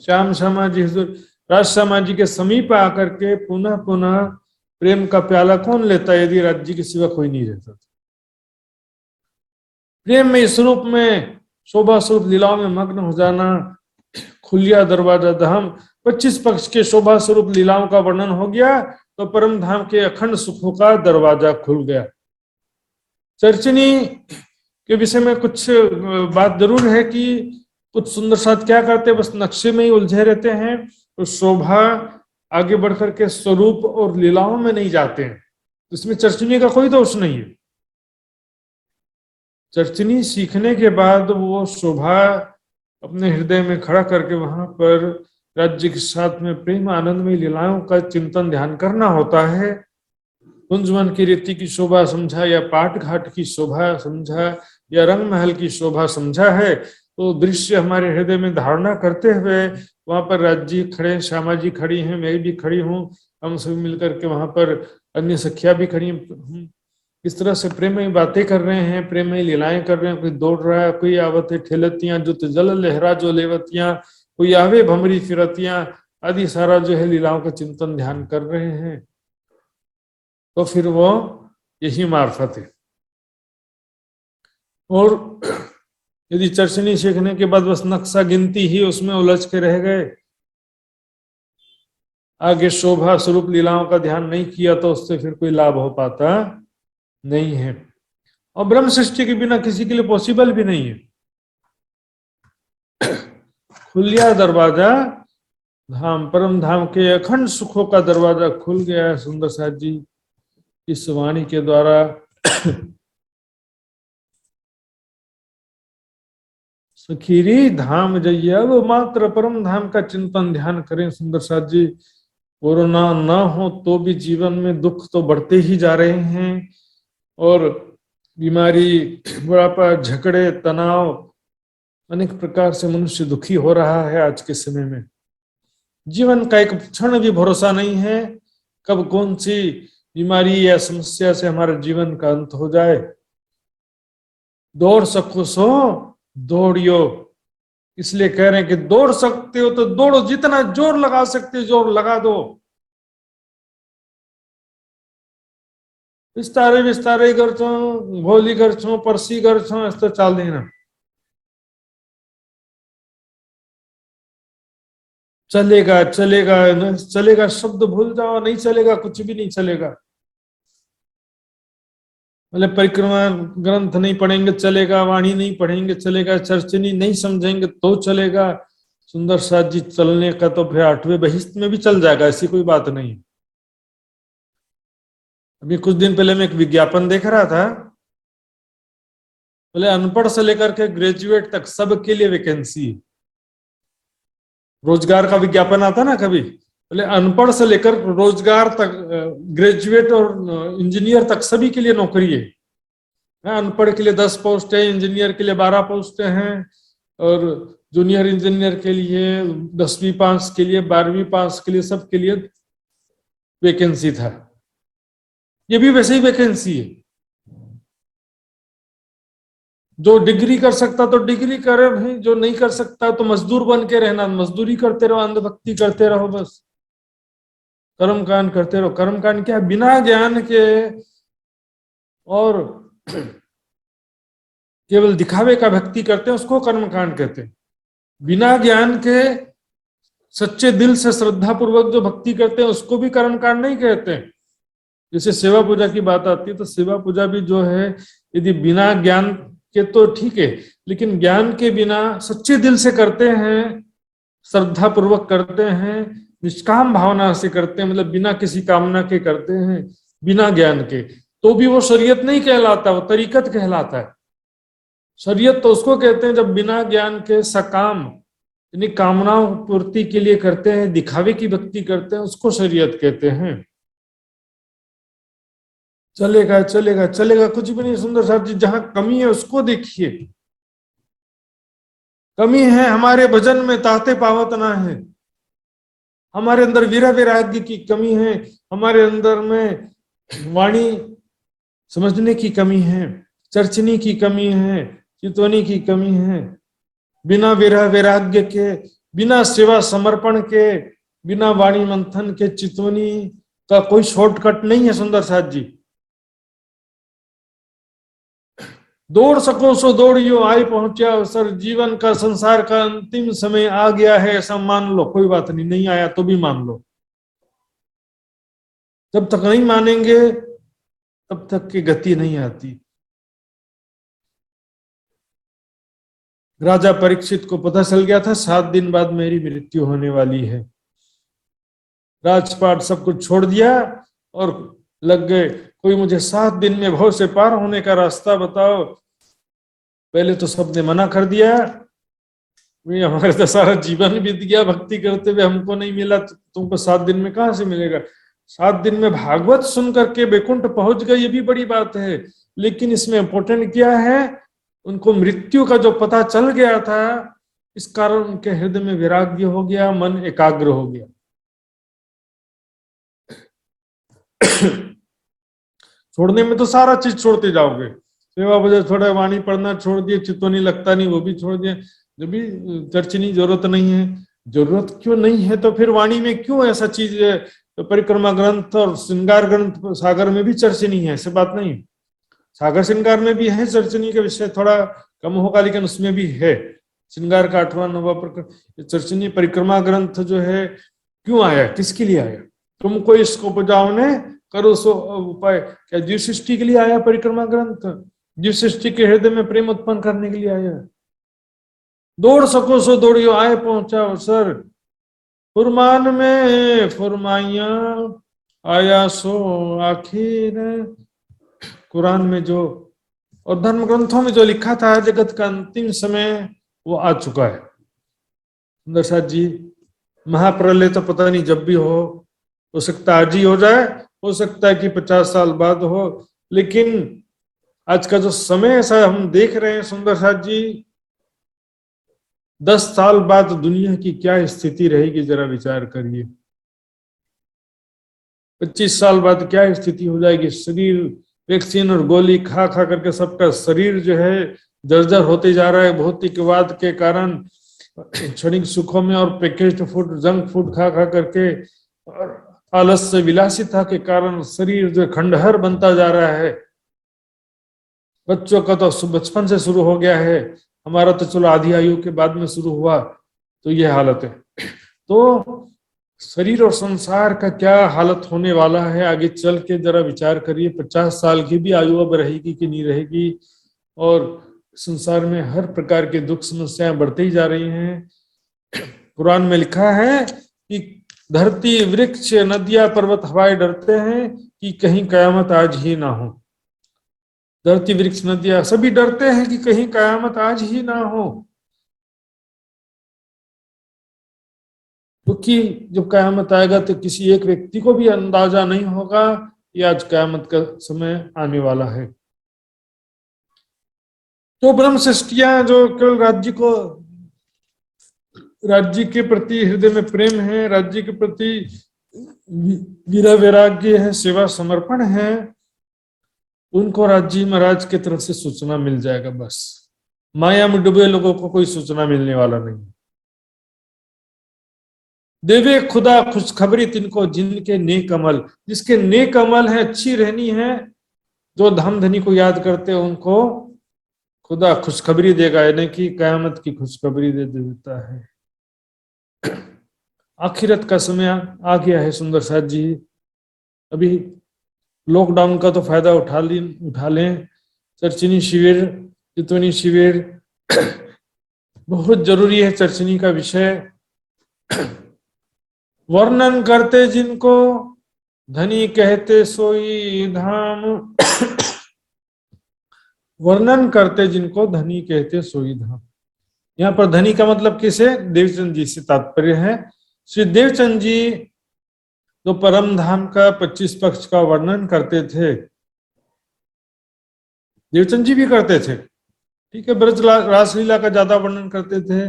S5: श्याम श्यामा जी हजूर। राज श्यामा जी के समीप आकर के पुनः पुनः प्रेम का प्याला कौन लेता है यदि राज्य के सिवा कोई नहीं रहता? प्रेम में स्वरूप में शोभा स्वरूप लीलाओं में मग्न हो जाना। खुलिया दरवाजा धाम, 25 पक्ष के शोभा स्वरूप लीलाओं का वर्णन हो गया तो परम धाम के अखंड सुखों का दरवाजा खुल गया। चर्चिनी के विषय में कुछ बात जरूर है कि कुछ सुंदर साथ क्या करते हैं, बस नक्शे में ही उलझे रहते हैं, तो शोभा आगे बढ़कर के स्वरूप और लीलाओं में नहीं जाते हैं। इसमें चर्चिनी का कोई दोष नहीं है। चर्चिनी सीखने के बाद वो शोभा अपने हृदय में खड़ा करके वहां पर राज्य के साथ में प्रेम आनंद में लीलाओं का चिंतन ध्यान करना होता है। कुंजवन की रीति की शोभा समझा, या पाट घाट की शोभा समझा, या रंग महल की शोभा समझा है, तो दृश्य हमारे हृदय में धारणा करते हुए वहां पर राज्य खड़े, श्यामा जी खड़ी हैं, मैं भी खड़ी हूँ, हम सभी मिलकर के वहां पर अन्य सखिया भी खड़ी हैं। किस तरह से प्रेममयी बातें कर रहे हैं, प्रेममयी लीलाएं कर रहे हैं। कोई दौड़ रहा है, कोई आवते ठेलतियां, जो जल लहरा जो लेवतियां, कोई आवे भमरी फिरतियां आदि सारा जो है लीलाओं का चिंतन ध्यान कर रहे हैं। तो फिर वो यही मार्फत है। और यदि चर्चनी सीखने के बाद बस नक्शा गिनती ही उसमें उलझ के रह गए, आगे शोभा स्वरूप लीलाओं का ध्यान नहीं किया, तो उससे फिर कोई लाभ हो पाता नहीं है। और ब्रह्म सृष्टि के बिना किसी के लिए पॉसिबल भी नहीं है। खुलिया दरवाजा धाम, परम धाम के अखंड सुखों का दरवाजा खुल गया है सुंदर साथ जी इस वाणी के द्वारा। सखीरी धाम जइया, वो मात्र परम धाम का चिंतन ध्यान करें सुंदर साथ जी। कोरोना न हो तो भी जीवन में दुख तो बढ़ते ही जा रहे हैं, और बीमारी, बुढ़ापा, झगड़े, तनाव, अनेक प्रकार से मनुष्य दुखी हो रहा है आज के समय में। जीवन का एक क्षण भी भरोसा नहीं है, कब कौन सी बीमारी या समस्या से हमारे जीवन का अंत हो जाए। दौड़ सको सो दौड़ियो, इसलिए कह रहे हैं कि दौड़ सकते हो तो दौड़ो, जितना जोर लगा सकते हो जोर लगा दो। विस्तारे विस्तारे कर छो, भोली कर छो, परसी कर छो, ऐसा चाल देना। चलेगा चलेगा चलेगा शब्द भूल जाओ, नहीं चलेगा, कुछ भी नहीं चलेगा। मतलब परिक्रमा ग्रंथ नहीं पढ़ेंगे चलेगा, वाणी नहीं पढ़ेंगे चलेगा, चर्चनी नहीं समझेंगे तो चलेगा। सुंदर साथ जी चलने का तो फिर 8वें बहिष्ठ में भी चल जाएगा, ऐसी कोई बात नहीं। अभी कुछ दिन पहले मैं एक विज्ञापन देख रहा था, बोले अनपढ़ से लेकर के ग्रेजुएट तक सबके लिए वैकेंसी। रोजगार का विज्ञापन आता ना कभी, बोले अनपढ़ से लेकर रोजगार तक, ग्रेजुएट और इंजीनियर तक सभी के लिए नौकरी है। अनपढ़ के लिए 10 पोस्ट है, इंजीनियर के लिए 12 पोस्ट हैं, और जूनियर इंजीनियर के लिए 10वीं पास के लिए 12वीं पास के लिए सबके लिए वैकेंसी था। ये भी वैसे ही वैकेंसी है। जो डिग्री कर सकता तो डिग्री करे भाई, जो नहीं कर सकता तो मजदूर बन के रहना, मजदूरी करते रहो, अंधभक्ति करते रहो, बस कर्मकांड करते रहो। कर्मकांड क्या, बिना ज्ञान के और केवल दिखावे का भक्ति करते हैं उसको कर्मकांड कहते हैं। बिना ज्ञान के सच्चे दिल से श्रद्धा पूर्वक जो भक्ति करते हैं उसको भी कर्मकांड नहीं कहते हैं। जैसे सेवा पूजा की बात आती है तो सेवा पूजा भी जो है, यदि बिना ज्ञान के तो ठीक है, लेकिन ज्ञान के बिना सच्चे दिल से करते हैं, श्रद्धा पूर्वक करते हैं, निष्काम भावना से करते हैं, मतलब बिना किसी कामना के करते हैं, बिना ज्ञान के, तो भी वो शरीयत नहीं कहलाता, वो तरीकत कहलाता है। शरीयत तो उसको कहते हैं जब बिना ज्ञान के सकाम, यानी कामनाओं पूर्ति के लिए करते हैं, दिखावे की भक्ति करते हैं, उसको शरीयत कहते हैं। चलेगा चलेगा चलेगा कुछ भी नहीं। सुंदर साथ जी जहां कमी है उसको देखिए। कमी है हमारे भजन में, ताते पावत ना है, हमारे अंदर वीरा वैराग्य की कमी है, हमारे अंदर में वाणी समझने की कमी है, चर्चनी की कमी है, चितवनी की कमी है। बिना विरह वैराग्य के, बिना सेवा समर्पण के, बिना वाणी मंथन के चितवनी का कोई शॉर्टकट नहीं है सुंदर साथ जी। दौड़ सको सो दौड़ियो, आई पहुंचा अवसर, जीवन का संसार का अंतिम समय आ गया है ऐसा मान लो, कोई बात नहीं, नहीं आया तो भी मान लो। जब तक नहीं मानेंगे तब तक की गति नहीं आती। राजा परीक्षित को पता चल गया था 7 दिन बाद मेरी मृत्यु होने वाली है। राजपाट सब कुछ छोड़ दिया और लग गए, कोई मुझे 7 दिन में भव से पार होने का रास्ता बताओ। पहले तो सबने मना कर दिया, हमारे तो सारा जीवन बीत गया भक्ति करते हुए, हमको नहीं मिला, तुमको 7 दिन में कहां से मिलेगा। 7 दिन में भागवत सुन करके बैकुंठ पहुंच गए, ये भी बड़ी बात है, लेकिन इसमें इंपॉर्टेंट क्या है, उनको मृत्यु का जो पता चल गया था, इस कारण उनके हृदय में वैराग्य हो गया, मन एकाग्र हो गया। छोड़ने में तो सारा चीज छोड़ते जाओगे, सेवा वजह थोड़ा वाणी पढ़ना छोड़ दिए, चित्तो नहीं लगता नहीं वो भी छोड़ दिए, जब भी चर्चनी जरूरत नहीं है, जरूरत क्यों नहीं है तो फिर वाणी में क्यों ऐसा चीज है? तो परिक्रमा ग्रंथ और श्रृंगार ग्रंथ सागर में भी चर्चनी है, ऐसी बात नहीं। सागर श्रृंगार में भी है चर्चनी का विषय, थोड़ा कम होगा लेकिन उसमें भी है। श्रृंगार का 8वां 9वां प्रकरण चर्चनी परिक्रमा ग्रंथ जो है क्यों आया, किसके लिए आया? तुमको इसको बजाओने करो सो उपाय, क्या जीव सृष्टि के लिए आया परिक्रमा ग्रंथ? जीव सृष्टि के हृदय में प्रेम उत्पन्न करने के लिए आया। दौड़ सको सो दौड़ियो, आए पहुंचा अवसर, फुरमान में फुरमाइया आया सो आखिर। कुरान में जो और धर्म ग्रंथों में जो लिखा था जगत का अंतिम समय वो आ चुका है। सुंदर साथ जी, महाप्रलय तो पता नहीं जब भी हो सकता है आज ही हो जाए, हो सकता है कि 50 साल बाद हो, लेकिन आज का जो समय ऐसा हम देख रहे हैं सुंदर साथ जी, 10 साल बाद दुनिया की क्या स्थिति रहेगी जरा विचार करिए। 25 साल बाद क्या स्थिति हो जाएगी। शरीर वैक्सीन और गोली खा खा करके सबका शरीर जो है जर्जर होते जा रहा है, भौतिकवाद के कारण, क्षणिक सुखों में और पैकेज्ड फूड जंक फूड खा खा करके और आलस्य विलासिता के कारण शरीर जो खंडहर बनता जा रहा है। बच्चों का तो बचपन से शुरू हो गया है, हमारा तो चलो आधी आयु के बाद में शुरू हुआ, तो ये हालत है। तो शरीर और संसार का क्या हालत होने वाला है आगे चल के जरा विचार करिए। 50 साल की भी आयु अब रहेगी कि नहीं रहेगी, और संसार में हर प्रकार के दुख समस्याएं बढ़ते ही जा रही हैं। कुरान में लिखा है कि धरती वृक्ष नदियां पर्वत हवाएं डरते हैं कि कहीं कयामत आज ही ना हो। धरती वृक्ष नदियां सभी डरते हैं कि कहीं कयामत आज ही ना हो, क्योंकि जब कयामत आएगा तो किसी एक व्यक्ति को भी अंदाजा नहीं होगा कि आज कयामत का समय आने वाला है। तो ब्रह्म सृष्टियां जो केवल राज्य के प्रति हृदय में प्रेम है, राज्य के प्रति वीरा वैराग्य है, सेवा समर्पण है, उनको राज्य महाराज की तरफ से सूचना मिल जाएगा। बस माया में डूबे लोगों को कोई सूचना मिलने वाला नहीं। देवे खुदा खुशखबरी तिनको जिनके नेक अमल, जिसके नेक अमल है, अच्छी रहनी है, जो धम धनी को याद करते हैं उनको खुदा खुशखबरी देगा, यानी कि कयामत की खुशखबरी दे देता है। आखिरत का समय आ गया है सुंदर साथ जी। अभी लॉकडाउन का तो फायदा उठा लें। चर्चनी शिविर, चितवनी शिविर बहुत जरूरी है। चर्चनी का विषय वर्णन करते जिनको धनी कहते सोई धाम। वर्णन करते जिनको धनी कहते सोई धाम। यहाँ पर धनी का मतलब किसे? देवचंद जी से तात्पर्य है। श्री देवचंद जी जो परम धाम का 25 पक्ष का वर्णन करते थे, देवचंद जी भी करते थे, ठीक है। ब्रज रासलीला का ज्यादा वर्णन करते थे।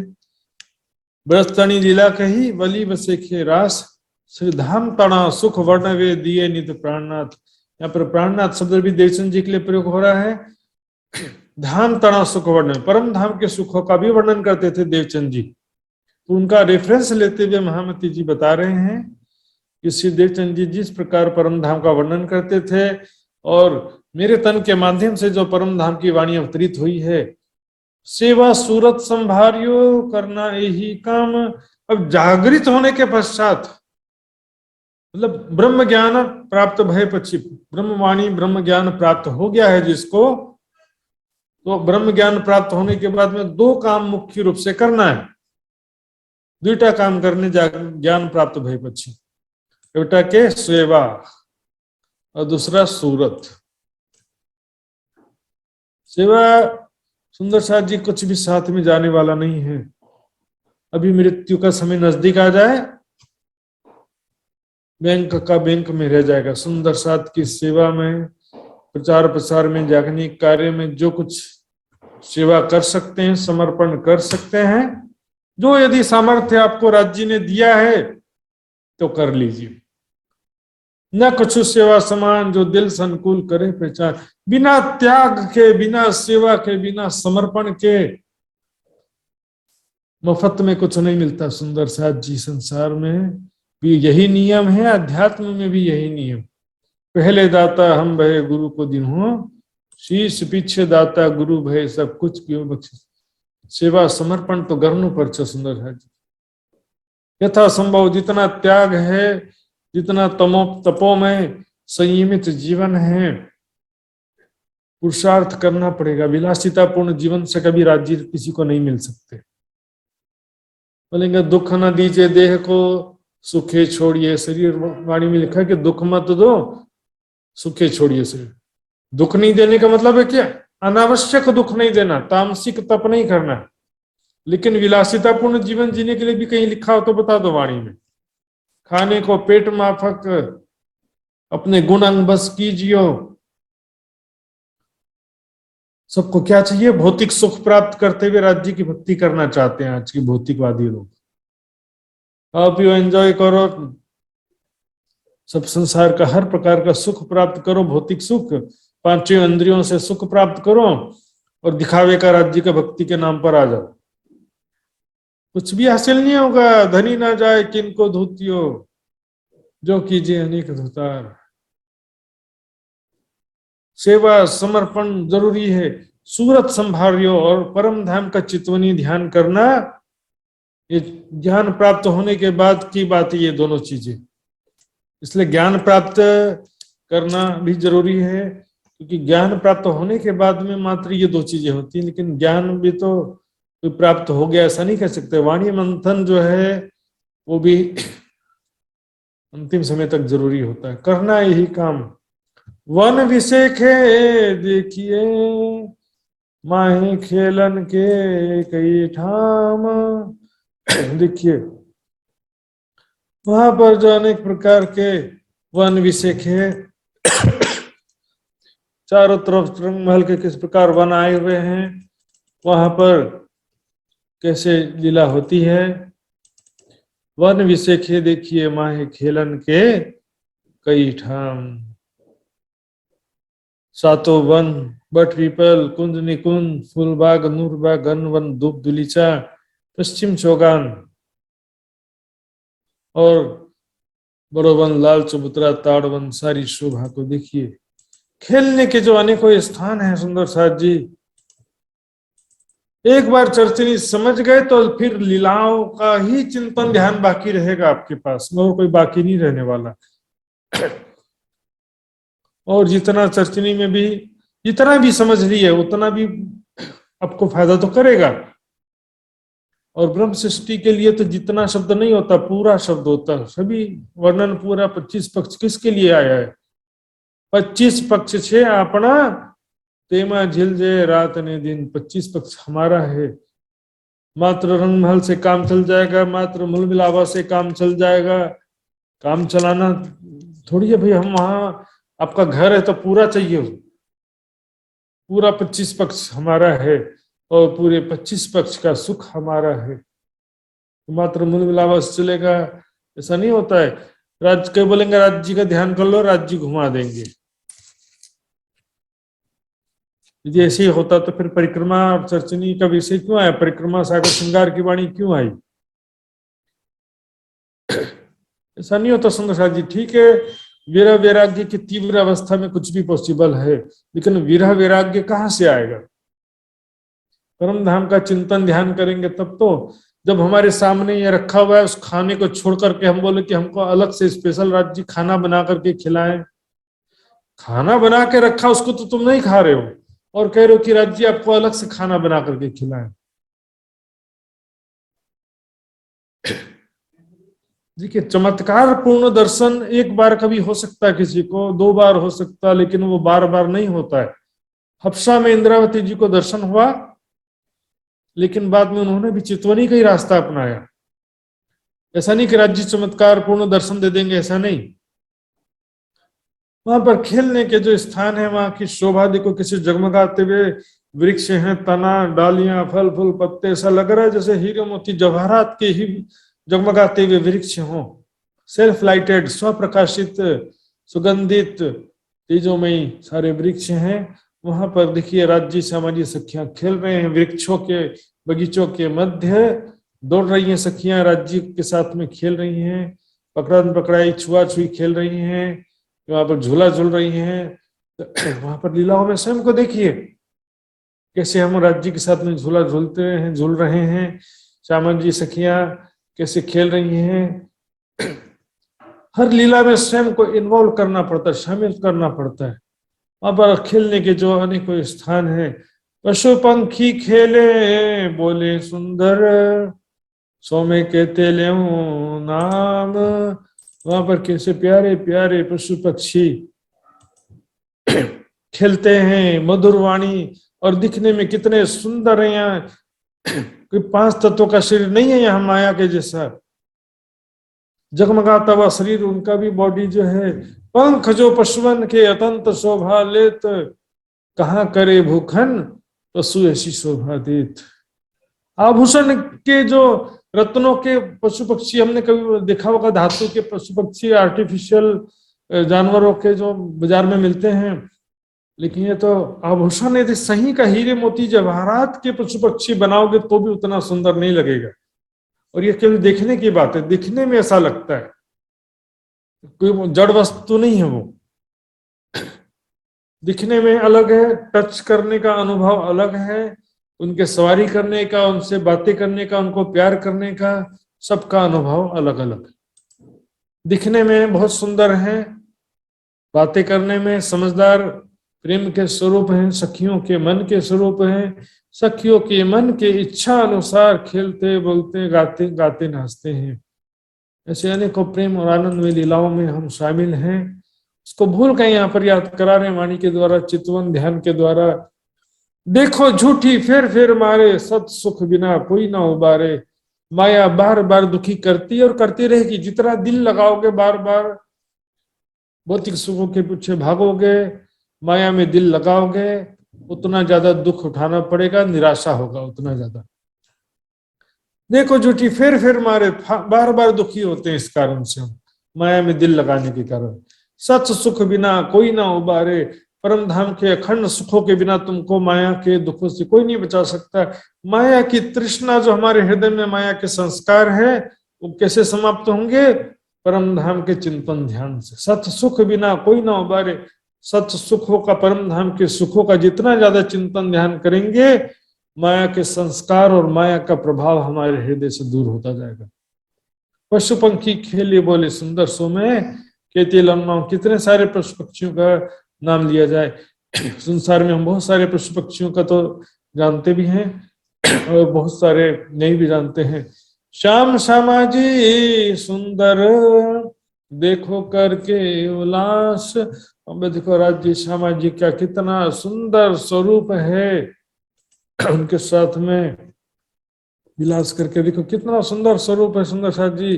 S5: ब्रजतनी लीला कही वली बसेखे रास, श्री धाम तना सुख वर्ण वे दिए नित प्राणनाथ। यहाँ पर प्राणनाथ शब्द भी देवचंद जी के लिए प्रयोग हो रहा है। धाम तना सुख वर्ण, परम धाम के सुखों का भी वर्णन करते थे देवचंद जी। तो उनका रेफरेंस लेते हुए महामती जी बता रहे हैं कि श्री देवचंद जी जिस प्रकार परम धाम का वर्णन करते थे, और मेरे तन के माध्यम से जो परम धाम की वाणी अवतरित हुई है, सेवा सूरत संभारियो करना यही काम। अब जागृत होने के पश्चात, मतलब ब्रह्म ज्ञान प्राप्त भय पक्षी, ब्रह्मवाणी ब्रह्म ज्ञान प्राप्त हो गया है जिसको, तो ब्रह्म ज्ञान प्राप्त होने के बाद में 2 काम मुख्य रूप से करना है। 2टा काम करने ज्ञान प्राप्त भय पक्षी, बेटा के सेवा और दूसरा सूरत। सेवा सुंदर साथ जी कुछ भी साथ में जाने वाला नहीं है। अभी मृत्यु का समय नजदीक आ जाए, बैंक का बैंक में रह जाएगा। सुंदर साथ की सेवा में, प्रचार प्रसार में, जागने कार्य में जो कुछ सेवा कर सकते हैं, समर्पण कर सकते हैं, जो यदि सामर्थ्य आपको राज्य ने दिया है तो कर लीजिए। न कछु सेवा समान जो दिल संकुल करे पहचान। बिना त्याग के, बिना सेवा के, बिना समर्पण के मुफ्त में कुछ नहीं मिलता। सुंदर साथ जी, संसार में भी यही नियम है, अध्यात्म में भी यही नियम। पहले दाता हम भय गुरु को दिन हो, शीश पीछे दाता गुरु भय सब कुछ क्यों बख्शे। सेवा समर्पण तो करनु पड़े। सुंदर साथ जी, यथा संभव जितना त्याग है, जितना तपो में संयमित जीवन है, पुरुषार्थ करना पड़ेगा। विलासितापूर्ण जीवन से कभी राज्य किसी को नहीं मिल सकते। बोलेंगे दुख न दीजिए देह को, सुखे छोड़िए शरीर। वाणी में लिखा है कि दुख मत दो, सुखे छोड़िए शरीर। दुख नहीं देने का मतलब है क्या? अनावश्यक दुख नहीं देना, तामसिक तप नहीं करना। लेकिन विलासितापूर्ण जीवन जीने के लिए भी कहीं लिखा हो तो बता दो वाणी में। खाने को पेट माफक, अपने गुण अंग बस कीजियो। सबको क्या चाहिए? भौतिक सुख प्राप्त करते हुए राज्य की भक्ति करना चाहते हैं आज के भौतिकवादी लोग। आप यू एंजॉय करो, सब संसार का हर प्रकार का सुख प्राप्त करो, भौतिक सुख, पांचों इंद्रियों से सुख प्राप्त करो और दिखावे का राज्य का भक्ति के नाम पर आ जाओ। कुछ भी हासिल नहीं होगा। धनी ना जाए किनको धोतियो, जो कीजिए अनेक धुतार। सेवा समर्पण जरूरी है। सूरत संभारियो और परम धाम का चितवनी ध्यान करना, ये ज्ञान प्राप्त होने के बाद की बात है ये दोनों चीजें। इसलिए ज्ञान प्राप्त करना भी जरूरी है, क्योंकि ज्ञान प्राप्त होने के बाद में मात्र ये दो चीजें होती हैं। लेकिन ज्ञान भी तो प्राप्त हो गया ऐसा नहीं कह सकते। वाणी मंथन जो है वो भी अंतिम समय तक जरूरी होता है। करना यही काम। वन विषेखे देखिए, माहे खेलन के कई ठाम। देखिए वहां पर जो अनेक प्रकार के वन विषेखे, चारों तरफ रंग महल के किस प्रकार वन आए हुए हैं, वहां पर कैसे लीला होती है। वन विषेखे देखिए, माहे खेलन के कई ठाम। सातों वन, बट पीपल, कुंज निकुंज, फूलबाग, नूरबाग, घन वन, धूप दुलीचा, पश्चिम चौगान और बड़ो वन, लाल चबूतरा, ताड़ वन, सारी शोभा को देखिए। खेलने के जो अनेकों स्थान है सुंदर साथ जी, एक बार चर्चनी समझ गए तो फिर लीलाओं का ही चिंतन ध्यान बाकी रहेगा आपके पास, और कोई बाकी नहीं रहने वाला। और जितना चर्चनी में भी जितना भी समझ लिया उतना भी आपको फायदा तो करेगा। और ब्रह्म सृष्टि के लिए तो जितना शब्द नहीं होता, पूरा शब्द होता। सभी वर्णन पूरा 25 पक्ष किसके लिए आया है? 25 पक्ष छे अपना तेमा झिलजे रात ने दिन। 25 पक्ष हमारा है। मात्र रंग महल से काम चल जाएगा, मात्र मूल मिलावा से काम चल जाएगा। काम चलाना थोड़ी है भाई। हम वहां, आपका घर है तो पूरा चाहिए, पूरा 25 पक्ष हमारा है और पूरे 25 पक्ष का सुख हमारा है। तो मात्र मूल मिलावा से चलेगा ऐसा नहीं होता है। राज्य के बोलेंगे राज्य का ध्यान कर लो, राज्य घुमा देंगे। यदि ऐसे ही होता तो फिर परिक्रमा और चर्चनी का विषय क्यों आया? परिक्रमा सागर श्रृंगार की वाणी क्यों आई? ऐसा नहीं होता सुंदर साथ जी। ठीक है, विरह वैराग्य की तीव्र अवस्था में कुछ भी पॉसिबल है, लेकिन विरह वैराग्य कहाँ से आएगा? परम धाम का चिंतन ध्यान करेंगे तब तो। जब हमारे सामने ये रखा हुआ है, उस खाने को छोड़ करके हम बोले कि हमको अलग से स्पेशल राज्य खाना बना करके खिलाएं। खाना बना के रखा, उसको तो तुम नहीं खा रहे हो और कह रहे हो कि राज्य आपको अलग से खाना बना करके खिलाएं। देखिए, चमत्कार पूर्ण दर्शन एक बार कभी हो सकता है, किसी को 2 बार हो सकता है, लेकिन वो बार बार नहीं होता है। हफ्सा में इंद्रावती जी को दर्शन हुआ, लेकिन बाद में उन्होंने भी चितवनी का ही रास्ता अपनाया। ऐसा नहीं कि राज्य चमत्कार पूर्ण दर्शन दे देंगे, ऐसा नहीं। वहां पर खेलने के जो स्थान है, वहां की शोभा देखो, किसी जगमगाते हुए वृक्ष हैं, तना, डालियां, फल फूल, पत्ते, ऐसा लग रहा है जैसे हीरे मोती जवाहरात के ही जगमगाते हुए वृक्ष हों। सेल्फ लाइटेड, स्वप्रकाशित सुगंधित तेजोमयी सारे वृक्ष हैं। वहां पर देखिए राज्य सामाजिक सखियां खेल रहे हैं, वृक्षों के बगीचों के मध्य दौड़ रही हैं सखियां, राज्य के साथ में खेल रही हैं, पकड़न पकड़ाई छुआ छुई खेल रही हैं, वहां पर झूला झूल रही हैं। वहां पर लीलाओं में स्वयं को देखिए कैसे हम राज्य के साथ में झूला झूलते हैं, झूल रहे हैं। श्यामा जी सखियां कैसे खेल रही हैं। हर लीला में स्वयं को इन्वॉल्व करना पड़ता है, शामिल करना पड़ता है। वहां पर खेलने के जो अनेकों स्थान है, पशु पंखी खेले बोले सुंदर, सोमे कहते ले नाम। वहां पर कैसे प्यारे प्यारे पशु पक्षी खेलते हैं, मधुर वाणी, और दिखने में कितने सुंदर है। यहाँ कोई 5 तत्वों का शरीर नहीं है यहाँ माया के जैसा, जगमगाता हुआ शरीर उनका भी बॉडी जो है। पंख जो पशुवन के अतंत शोभा लेत, कहाँ करे भूखन पशु ऐसी शोभा देत। आभूषण के जो रत्नों के पशु पक्षी हमने कभी देखा होगा, धातु के पशु पक्षी आर्टिफिशियल जानवरों के जो बाजार में मिलते हैं, लेकिन ये तो आभूषण यदि सही का हीरे मोती जवाहरात के पशु पक्षी बनाओगे तो भी उतना सुंदर नहीं लगेगा। और ये केवल देखने की बात है, दिखने में ऐसा लगता है, कोई जड़ वस्तु नहीं है वो, दिखने में अलग है, टच करने का अनुभव अलग है, उनके सवारी करने का, उनसे बातें करने का, उनको प्यार करने का, सबका अनुभव अलग अलग। दिखने में बहुत सुंदर है, बातें करने में समझदार प्रेम के स्वरूप हैं, सखियों के मन के स्वरूप हैं। सखियों के मन के इच्छा अनुसार खेलते बोलते गाते गाते नाचते हैं। ऐसे अनेकों प्रेम और आनंद में लीलाओं में हम शामिल हैं। इसको भूल गए यहाँ पर याद करा रहे वाणी के द्वारा, चितवन ध्यान के द्वारा। देखो झूठी फिर मारे, सत सुख बिना कोई ना उबारे। माया बार बार दुखी करती और करती रहेगी। जितना दिल लगाओगे, बार बार भौतिक सुखों के पीछे भागोगे, माया में दिल लगाओगे, उतना ज्यादा दुख उठाना पड़ेगा, निराशा होगा उतना ज्यादा। देखो झूठी फिर मारे, बार बार दुखी होते हैं इस कारण से हम, माया में दिल लगाने के कारण। सच सुख बिना कोई ना उबारे, परम धाम के अखंड सुखों के बिना तुमको माया के दुखों से कोई नहीं बचा सकता। माया की तृष्णा जो हमारे हृदय में माया के संस्कार है, वो कैसे समाप्त होंगे? परम धाम के चिंतन ध्यान से। सत सुख बिना कोई ना उबारे, सत सुखों का, परम धाम के सुखों का जितना ज्यादा चिंतन ध्यान करेंगे, माया के संस्कार और माया का प्रभाव हमारे हृदय से दूर होता जाएगा। पशु पंखी खेले बोले सुंदर, सो में कहते लम्मा। कितने सारे पशु पक्षियों का नाम लिया जाए। संसार में हम बहुत सारे पशु पक्षियों का तो जानते भी हैं और बहुत सारे नहीं भी जानते हैं। श्याम श्यामा जी सुंदर, देखो करके उल्लास। अब देखो राज्य श्यामा जी का कितना सुंदर स्वरूप है, उनके साथ में विलास करके देखो कितना सुंदर स्वरूप है सुंदर साथ जी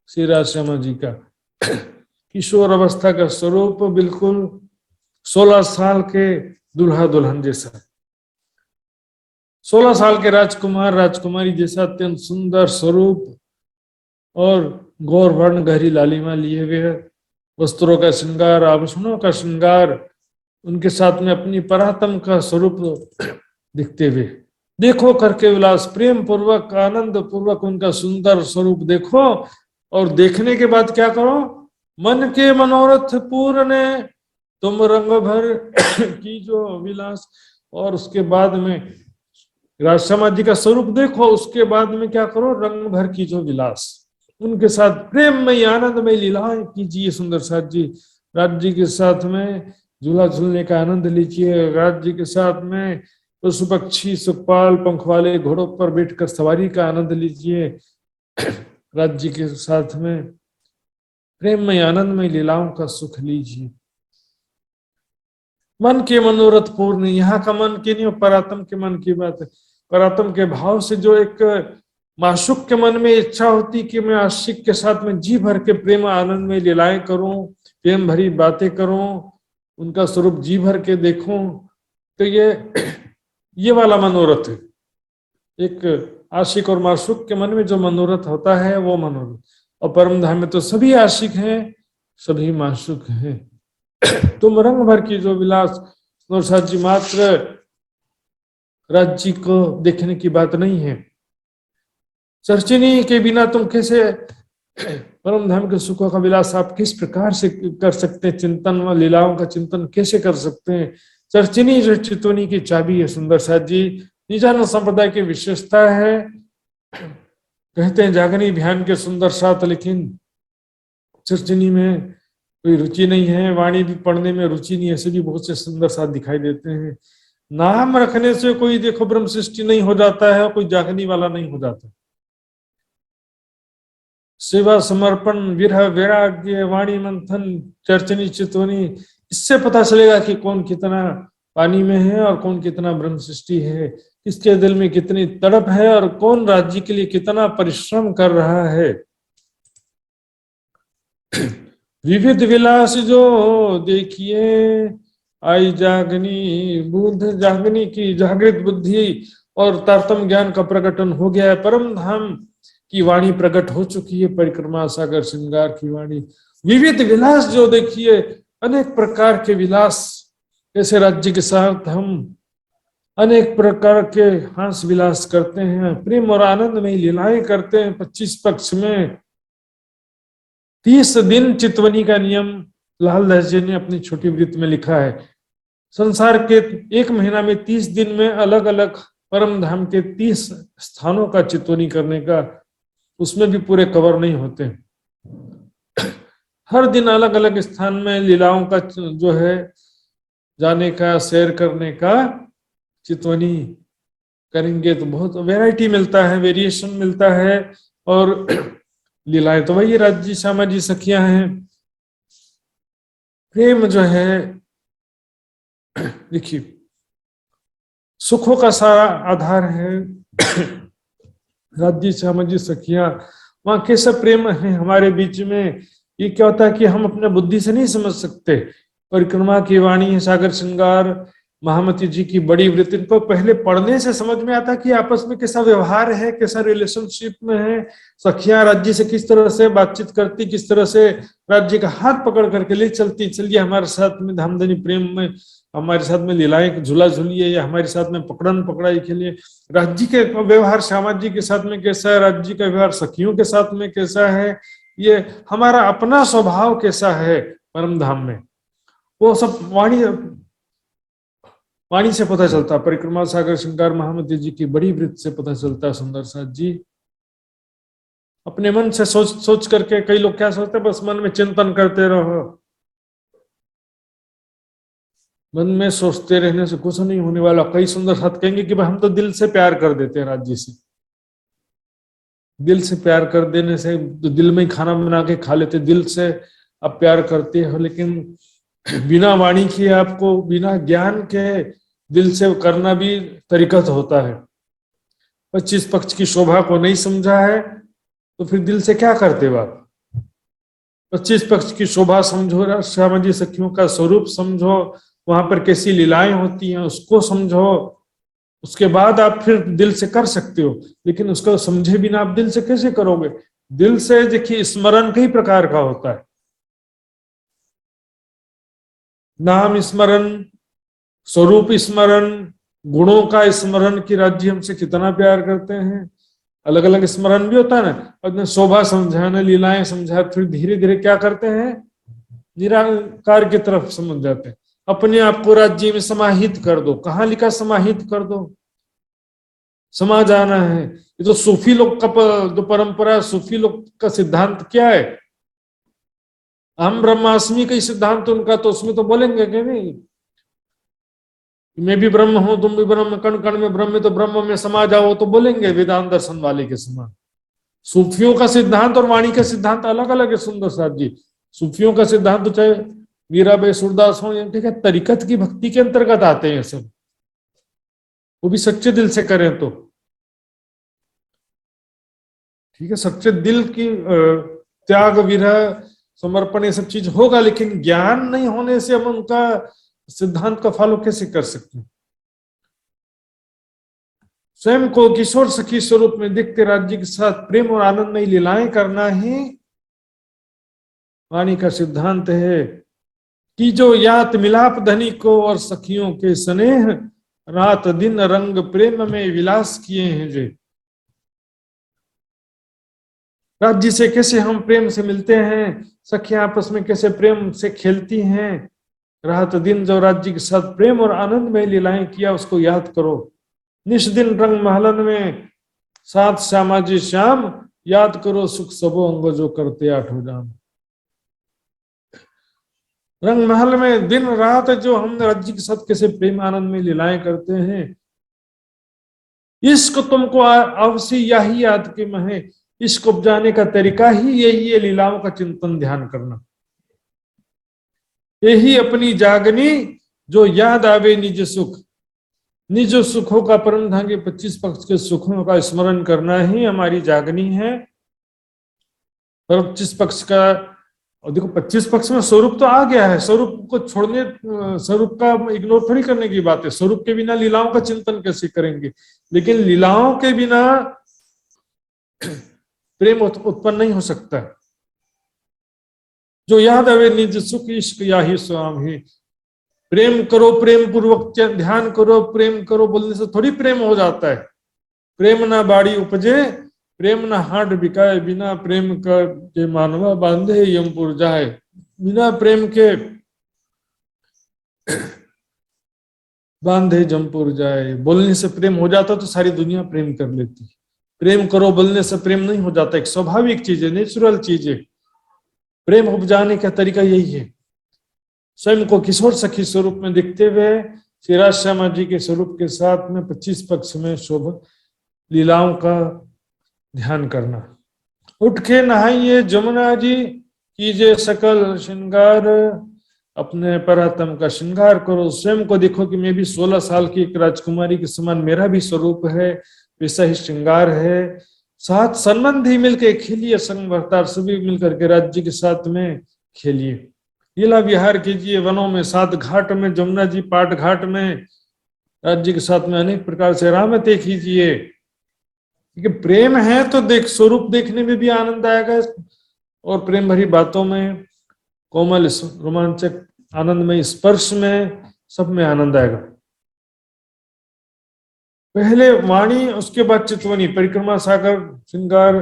S5: श्री राज श्यामा जी का। किशोर अवस्था का स्वरूप बिल्कुल 16 साल के दुल्हा दुल्हन जैसा, 16 साल के राजकुमार राजकुमारी जैसा अत्यंत सुंदर स्वरूप, और गौर वर्ण गहरी लालिमा लिए हुए, वस्त्रों का श्रृंगार, आभूषणों का श्रृंगार, उनके साथ में अपनी परात्म का स्वरूप दिखते हुए। देखो करके विलास, प्रेम पूर्वक आनंद पूर्वक उनका सुंदर स्वरूप देखो, और देखने के बाद क्या करो? मन के मनोरथ पूर्ण तुम रंग भर की जो विलास। और उसके बाद में राजश्यामा जी का स्वरूप देखो, उसके बाद में क्या करो? रंग भर की जो विलास, उनके साथ प्रेममय आनंदमय लीलाएं कीजिए सुंदर साथ जी। राज्य के साथ में झूला झूलने का आनंद लीजिए, राज्य के साथ में पशु पक्षी सुखपाल पंख वाले घोड़ों पर बैठकर सवारी का आनंद लीजिए। राज्य के साथ में प्रेममय आनंदमय लीलाओं का सुख लीजिए। मन के मनोरथ पूर्ण, यहाँ का मन के नहीं, परात्म के मन की बात है। परात्म के भाव से जो एक माशुक के मन में इच्छा होती कि मैं आशिक के साथ में जी भर के प्रेम आनंद में लीलाएं करूं, प्रेम भरी बातें करूं, उनका स्वरूप जी भर के देखूं, तो ये वाला मनोरथ है। एक आशिक और माशुक के मन में जो मनोरथ होता है वो मनोरथ। और परम धाम में तो सभी आशिक हैं, सभी माशुक हैं। तुम रंग भर की जो विलास सुंदर साथ जी, मात्र राज्य को देखने की बात नहीं है। चर्चिनी के बिना तुम कैसे परम धाम के सुखों का विलास आप किस प्रकार से कर सकते हैं, चिंतन व लीलाओं का चिंतन कैसे कर सकते हैं। चर्चिनी जो चितवनी की चाबी है सुंदर साथ जी, निजानंद संप्रदाय की विशेषता है। कहते हैं जागनी ध्यान के सुंदर साथ, लेकिन चर्चिनी में कोई रुचि नहीं है, वाणी भी पढ़ने में रुचि नहीं है, ऐसे भी बहुत से सुंदर साथ दिखाई देते हैं। नाम रखने से कोई देखो ब्रह्म सृष्टि नहीं हो जाता है, कोई जागने वाला नहीं हो जाता। सेवा, समर्पण, विरह, वैराग्य, वाणी मंथन, चर्चनी, चितवनी, इससे पता चलेगा कि कौन कितना पानी में है और कौन कितना ब्रह्म सृष्टि है, किसके दिल में कितनी तड़प है और कौन राज्य के लिए कितना परिश्रम कर रहा है। विविध विलास जो देखिए आई जागनी बुद्ध, जागनी की जागृत बुद्धि और तारतम ज्ञान का प्रकटन हो गया है। परम धाम की वाणी प्रकट हो चुकी है, परिक्रमा सागर श्रृंगार की वाणी। विविध विलास जो देखिए, अनेक प्रकार के विलास, ऐसे राज्य के साथ हम अनेक प्रकार के हंस विलास करते हैं, प्रेम और आनंद में लीलाएं करते हैं। 25 पक्ष में 30 दिन चितवनी का नियम लालदास जी ने अपनी छोटी वृत्त में लिखा है। संसार के एक महीना में 30 दिन में अलग अलग परम धाम के 30 स्थानों का चितवनी करने का, उसमें भी पूरे कवर नहीं होते। हर दिन अलग अलग स्थान में लीलाओं का जो है जाने का, शेयर करने का चितवनी करेंगे तो बहुत वैरायटी मिलता है, वेरिएशन मिलता है। और लीलाएं तो वही राज्य श्यामा जी सखियां हैं। प्रेम जो है देखिए सुखों का सारा आधार है। राज्य श्यामा जी सखियां, वहां कैसा प्रेम है हमारे बीच में, ये क्या होता है कि हम अपने बुद्धि से नहीं समझ सकते। परिक्रमा की वाणी, सागर श्रृंगार, महामती जी की बड़ी वृत्ति, इनको पहले पढ़ने से समझ में आता कि आपस में कैसा व्यवहार है, कैसा रिलेशनशिप में है। सखियां राज्य से किस तरह से बातचीत करती, किस तरह से राज्य का हाथ पकड़ करके ले चलती, चलिए हमारे साथ में धामधनी प्रेम में, हमारे साथ में लीलाएं झूला झूलिए, या हमारे साथ में पकड़न पकड़ाई खेलिए। राज्य के व्यवहार श्यामा जी के साथ में कैसा है, राज्य का व्यवहार सखियों के साथ में कैसा है, ये हमारा अपना स्वभाव कैसा है परम धाम में, वो सब वाणी से पता चलता। परिक्रमा सागर श्रृंगार महामती जी की बड़ी वृत्त से पता चलता है सुंदर साथ जी। अपने मन से सोच करके, कई लोग क्या सोचते हैं, बस मन में चिंतन करते रहो। मन में सोचते रहने से कुछ नहीं होने वाला। कई सुंदर साथ कहेंगे कि भाई हम तो दिल से प्यार कर देते हैं राज्य से। दिल से प्यार कर देने से तो दिल में ही खाना बना के खा लेते, दिल से आप प्यार करते हो, लेकिन बिना वाणी के, आपको बिना ज्ञान के दिल से करना भी तरीकत होता है। 25 पक्ष की शोभा को नहीं समझा है तो फिर दिल से क्या करते हो आप। 25 पक्ष की शोभा समझो, श्यामा जी सखियों का स्वरूप समझो, वहां पर कैसी लीलाएं होती हैं उसको समझो, उसके बाद आप फिर दिल से कर सकते हो। लेकिन उसको समझे बिना आप दिल से कैसे करोगे। दिल से देखिए स्मरण कई प्रकार का होता है। नाम स्मरण, स्वरूप स्मरण, गुणों का स्मरण कि राज्य हमसे कितना प्यार करते हैं। अलग अलग स्मरण भी होता है ना। और शोभा समझाने, लीलाएं समझा, फिर धीरे धीरे क्या करते हैं, निराकार की तरफ समझ जाते हैं। अपने आप को राज्य में समाहित कर दो। कहाँ लिखा समाहित कर दो, समा जाना है। ये तो सूफी लोग का जो परंपरा, सूफी लोग का सिद्धांत क्या है, हम ब्रह्मास्मि का सिद्धांत उनका, तो उसमें तो बोलेंगे कि नहीं मैं भी ब्रह्म हूं, तुम भी ब्रह्म, कण कण में ब्रह्म, तो ब्रह्म में समा जाओ, तो बोलेंगे वेदांत दर्शन वाले के समान। सूफियों का सिद्धांत और वाणी का सिद्धांत अलग अलग है सुंदर साथ जी। सूफियों का सिद्धांत तो चाहे मीराबाई, सूरदास हो, ठीक है, तरीकत की भक्ति के अंतर्गत आते हैं सब, वो भी सच्चे दिल से करें तो ठीक है। सच्चे दिल की त्याग, विरह, समर्पण, ये सब चीज होगा, लेकिन ज्ञान नहीं होने से हम उनका सिद्धांत का फॉलो कैसे कर सकते हैं। स्वयं को किशोर सखी स्वरूप में देखते राज्य के साथ प्रेम और आनंद में लीलाएं करना ही वाणी का सिद्धांत है। कि जो यात मिलाप धनी को और सखियों के स्नेह, रात दिन रंग प्रेम में विलास किए हैं जे। राज्य से कैसे हम प्रेम से मिलते हैं, सखियां आपस में कैसे प्रेम से खेलती हैं, रात दिन जो राज्य के साथ प्रेम और आनंद में लीलाएं किया उसको याद करो। निश दिन रंग महलन में साथ श्यामाजी श्याम, याद करो सुख सबो अंग जो करते आठों जाम। रंग महल में दिन रात जो हम राज्य के साथ कैसे प्रेम आनंद में लीलाएं करते हैं, इसको तुमको अवश्य यही याद के महे, इसको उपजाने का तरीका ही यही है, लीलाओं का चिंतन ध्यान करना। यही अपनी जागनी जो याद आवे निज सुख, निज सुखों का परम धागे 25 पक्ष के सुखों का स्मरण करना ही हमारी जागनी है। 25 पक्ष का, और देखो 25 पक्ष में स्वरूप तो आ गया है, स्वरूप को छोड़ने, स्वरूप का इग्नोर थोड़ी करने की बात है। स्वरूप के बिना लीलाओं का चिंतन कैसे करेंगे, लेकिन लीलाओं के बिना प्रेम उत्पन्न नहीं हो सकता। जो याद आवे निज सुख इश्क याही स्वामी, प्रेम करो, प्रेम पूर्वक ध्यान करो, प्रेम करो बोलने से थोड़ी प्रेम हो जाता है। प्रेम ना बाड़ी उपजे, प्रेम ना हाट बिकाए, बिना प्रेम के मानवा बांधे यमपुर जाए। बिना प्रेम के बांधे जमपुर जाए। बोलने से प्रेम हो जाता तो सारी दुनिया प्रेम कर लेती। प्रेम करो बोलने से प्रेम नहीं हो जाता, एक स्वाभाविक चीज है, नेचुरल चीज है। प्रेम उपजाने का तरीका यही है। स्वयं को किशोर सखी स्वरूप में दिखते हुए श्री राज श्यामा जी के स्वरूप के साथ में 25 पक्ष में शोभा लीलाओं का ध्यान करना। उठ के नहाइए जमुना जी, कीजिए सकल श्रृंगार, अपने परातम का श्रृंगार करो। स्वयं को देखो कि मैं भी 16 साल की एक राजकुमारी के समान मेरा भी स्वरूप है, वैसा ही श्रृंगार है। साथ संबंधी मिलकर खेलिए, संग भरतार सभी मिलकर के राज्य के साथ में खेलिए, लीला विहार कीजिए वनों में, सात घाट में, जमुना जी पाट घाट में राज्य के साथ में अनेक प्रकार से रामते कीजिए। क्योंकि प्रेम है तो देख, स्वरूप देखने में भी आनंद आएगा, और प्रेम भरी बातों में, कोमल रोमांचक आनंदमय स्पर्श में, सब में आनंद आएगा। पहले वाणी, उसके बाद चितवनी, परिक्रमा सागर श्रृंगार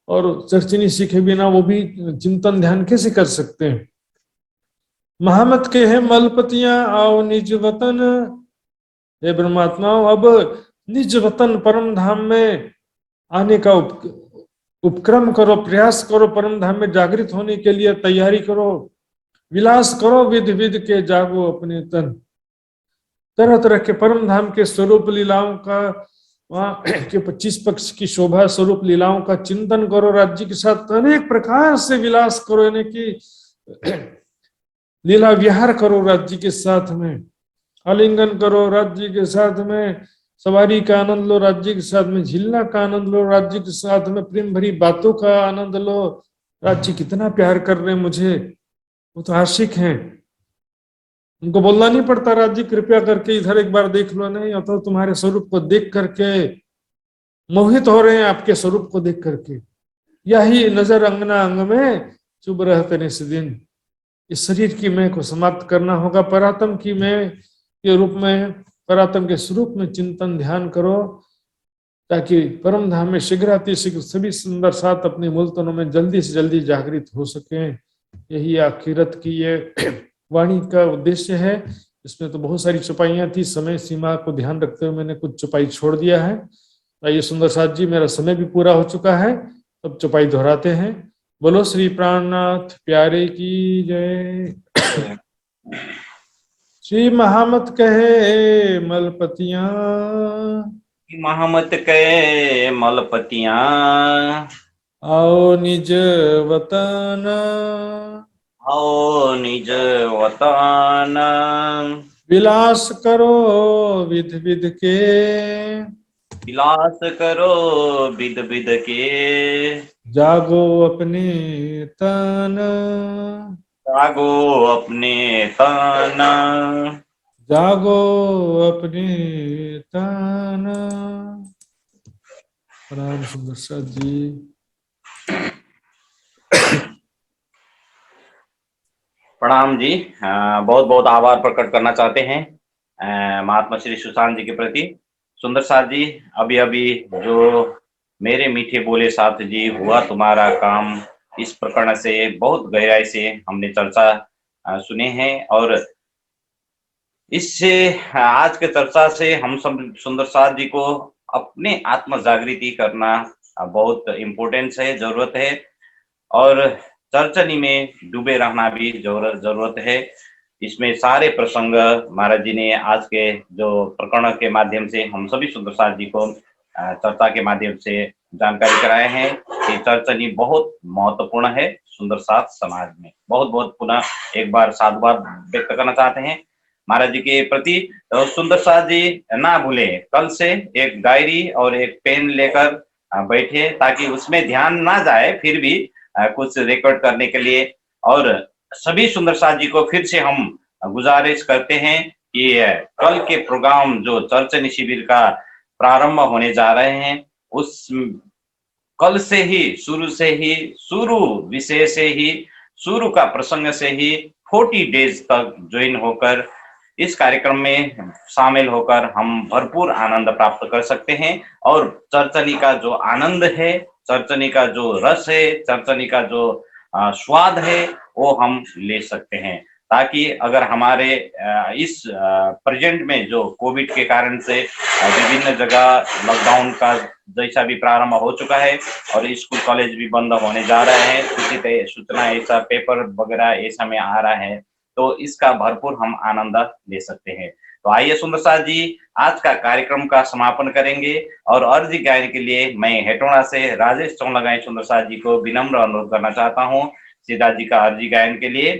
S5: और चर्चनी सीखे बिना वो भी चिंतन ध्यान कैसे कर सकते हैं। महामत के हैं मलपतियां आओ निज वतन, हे ब्रह्मात्माओं अब निज वतन परम धाम में आने का उपक्रम करो, प्रयास करो, परम धाम में जागृत होने के लिए तैयारी करो, विलास करो, विध विध के जागो अपने तन। तरह तरह के परम धाम के स्वरूप लीलाओं का, वहाँ के 25 पक्ष की शोभा स्वरूप लीलाओं का चिंतन करो, राज्य के साथ अनेक प्रकार से विलास करो, यानी कि लीला विहार करो राज्य के साथ में, आलिंगन करो राज्य के साथ में, सवारी का आनंद लो राज्य के साथ में, झीलना का आनंद लो राज्य के साथ में, प्रेम भरी बातों का आनंद लो। राज्य कितना प्यार कर रहे हैं मुझे, वो तो आशिक हैं, उनको बोलना नहीं पड़ता राज्य कृपया करके इधर एक बार देख लो, नहीं तो तुम्हारे स्वरूप को देख करके मोहित हो रहे हैं, आपके स्वरूप को देख करके। यही नजर अंगना अंग में चुभ रहते निस दिन। इस शरीर की मैं को समाप्त करना होगा, परात्म की मैं के रूप में, परात्म के स्वरूप में चिंतन ध्यान करो, ताकि परम धाम में शीघ्र अति शीघ्र सभी सुंदर साथ अपने मूल तनों में जल्दी से जल्दी जागृत हो सके। यही आखिरत की ये वाणी का उद्देश्य है। इसमें तो बहुत सारी चौपाइयां थी, समय सीमा को ध्यान रखते हुए मैंने कुछ चौपाई छोड़ दिया है। आइए सुंदर साथ जी, मेरा समय भी पूरा हो चुका है, अब चौपाई दोहराते हैं। बोलो श्री प्राणनाथ प्यारे की जय। श्री महामत कहे मलपतियां,
S1: महामत कहे मलपतियां,
S5: आओ निज वतन,
S1: आओ निज वतन,
S5: विलास करो विध विध के,
S1: विलास करो विध विध के,
S5: जागो अपने तन,
S1: जागो अपने तन,
S5: जागो अपने तन। प्रणाम सुंदर साथ जी।
S1: प्रणाम जी। बहुत बहुत आभार प्रकट करना चाहते हैं महात्मा श्री सुशांत जी के प्रति। सुंदर साथ जी, अभी अभी जो मेरे मीठे बोले साथ जी हुआ तुम्हारा काम, इस प्रकरण से बहुत गहराई से हमने चर्चा सुने हैं। और इससे आज के चर्चा से हम सब सुंदर साथ जी को अपने आत्म जागृति करना बहुत इम्पोर्टेंस है, जरूरत है। और चर्चनी में डूबे रहना भी जरूरत है। इसमें सारे प्रसंग महाराज जी ने आज के जो प्रकरण के माध्यम से हम सभी सुंदर साथ जी को चर्चा के माध्यम से जानकारी कराए हैं कि चर्चनी बहुत महत्वपूर्ण है सुंदर साथ समाज में। बहुत बहुत पुनः एक बार साधुवाद व्यक्त करना चाहते हैं महाराज जी के प्रति। तो सुंदर साथ जी ना भूले, कल से एक डायरी और एक पेन लेकर बैठे, ताकि उसमें ध्यान ना जाए फिर भी कुछ रिकॉर्ड करने के लिए। और सभी सुंदर साथ जी को फिर से हम गुजारिश करते हैं कि कल के प्रोग्राम जो चर्चनी शिविर का प्रारंभ होने जा रहे हैं, उस कल से ही शुरू विषय से ही, शुरू का प्रसंग से ही 40 डेज तक ज्वाइन होकर इस कार्यक्रम में शामिल होकर हम भरपूर आनंद प्राप्त कर सकते हैं। और चर्चनी का जो आनंद है, चर्चनी का जो रस है, चर्चनी का जो स्वाद है, वो हम ले सकते हैं। ताकि अगर हमारे इस प्रेजेंट में जो कोविड के कारण से विभिन्न जगह लॉकडाउन का जैसा भी प्रारंभ हो चुका है और स्कूल कॉलेज भी बंद होने जा रहे हैं, कुछ सूचना ऐसा पेपर वगैरह ऐसा में आ रहा है, तो इसका भरपूर हम आनंद ले सकते हैं। तो आइए सुंदर साथ जी आज का कार्यक्रम का समापन करेंगे। और अर्जी गायन के लिए मैं हेटोड़ा से राजेश चौलगाई सुंदर साथ जी को विनम्र अनुरोध करना चाहता हूँ सीधा जी का अर्जी गायन के लिए।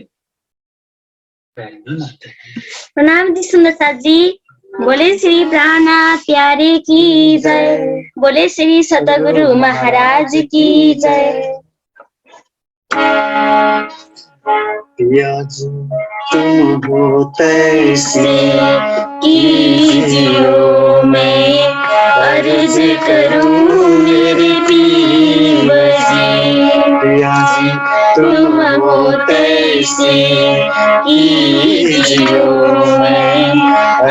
S3: प्रणाम जी सुंदर साथ जी। बोले श्री प्राणनाथ प्यारे की जय, बोले श्री सतगुरु महाराज की जय।
S6: पियाजी तुम हो तैसे
S3: कीजियो, मैं अर्ज करूं मेरे पीर जी।
S6: पियाजी
S3: तुम हो तैसे कीजियो, मैं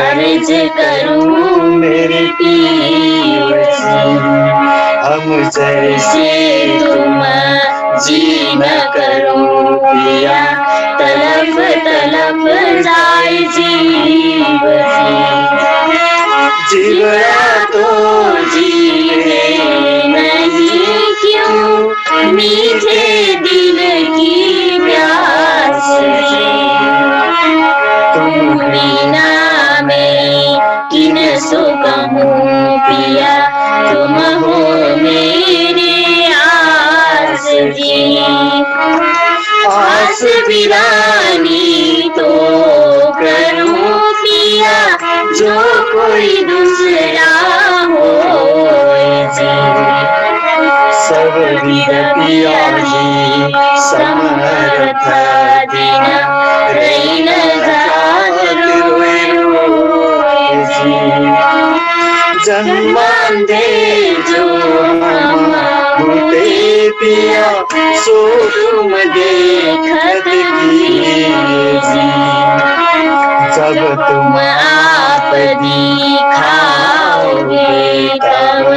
S3: अर्ज करूं मेरे पीर जी।
S6: हम
S3: जैसे तुम जी न करो पिया, तलप तलप जाए जीव जीवया तो जीवे नहीं क्यों, मीठे दिल की प्यास तुम बिना मैं किन सो कहूँ पिया, तुम हो मेरे आस जी। आस बिरानी तो करूं पिया, जो कोई दूसरा हो जी।
S6: सब विद पिया जी समर्थ
S3: दिन रैन
S6: जन्मांधे जो हम भूते पिया, सो तुम देखत कीजिए। जब तुम
S3: आप दिखाओगे तब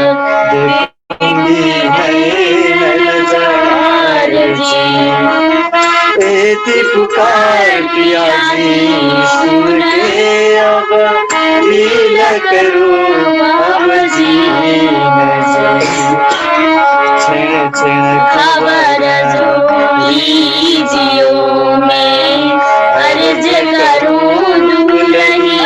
S6: देखूंगी मैं नजार जी। एती पुकार पिया जी सुन के अब लीला करूं अब जी क्षण क्षण
S3: खबर जो लीजियो, मैं अर्ज करूं दुलही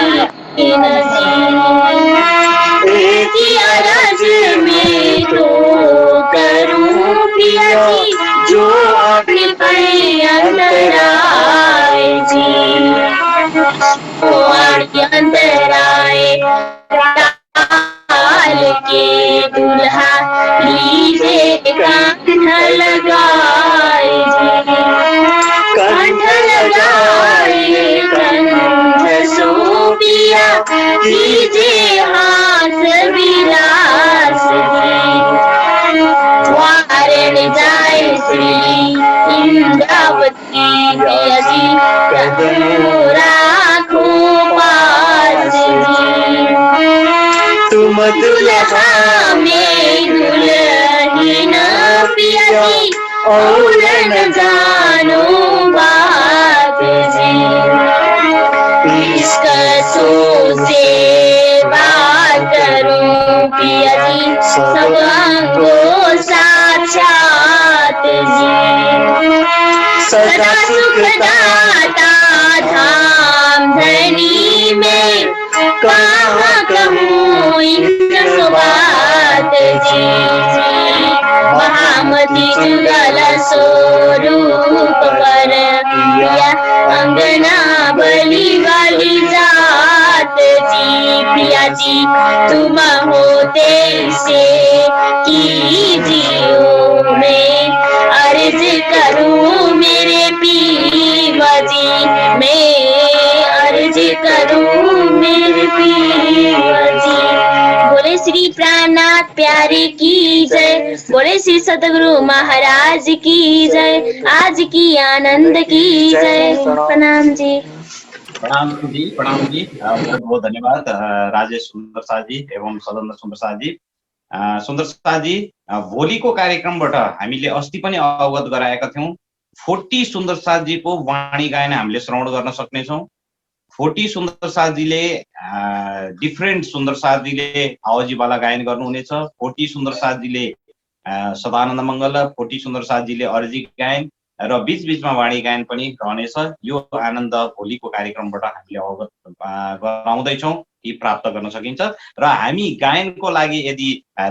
S3: एक अर्ज में तो करूं पिया जी, जो अपने पे अंतराय जी। अंतराय के दुल्हा लीजे कंठ लगाए जी। कंठ लगाए कंठ सो पिया, कीजे हाथ विलास वारण जाए श्री इंद्रावती पिया जी। सदनु राखूं पास जी।
S6: तुम दुल्हा
S3: मैं दुल्हन पिया जी और न जानो बात जी। इश्क से बात करूं पिया जी सब अंगों साक्षात जी। सदा सुख दाता धाम धनी में कहाँ कहूँ इनका बात जी। महामती जुगल स्वरूप पर पिया अंगना बलि वाली जात जी। पिया जी तुम होते से कीजियो मैं अर्ज करूं मेरे पीवा जी। मैं अर्ज करूं मेरे पीवा जी। बोले श्री प्राणनाथ प्यारे की जय। बोले श्री सतगुरु महाराज की जय। आज की आनंद की जय। प्रणाम जी।
S1: प्रणाम जी, प्रणाम जी। बहुत बहुत धन्यवाद राजेश सुन्दर शाह जी एवं सदन सुन्दर शाह जी। सुन्दर शाह जी, भोलिको कार्यक्रमबाट हामीले अस्ति पनि अवगत गराएका थियौं। 40 सुन्दर शाह जीको वाणी गायन हामीले श्रवण गर्न सक्नेछौँ। 40 सुन्दर शाह जीले डिफरेन्ट सुन्दर शाह जीले आवाजीवाला गायन गर्नुहुनेछ। 40 सुन्दर शाह जीले सदानन्द मङ्गल, 40 सुन्दर शाह जीले अर्जी गायन र बीच-बीचमा वाणी गायन पनि रहनेछ। यो आनन्द भोलिको कार्यक्रमबाट हामीले अवगत गराउँदैछौँ कि प्राप्त गर्न सकिन्छ। र हामी गायनको लागि यदि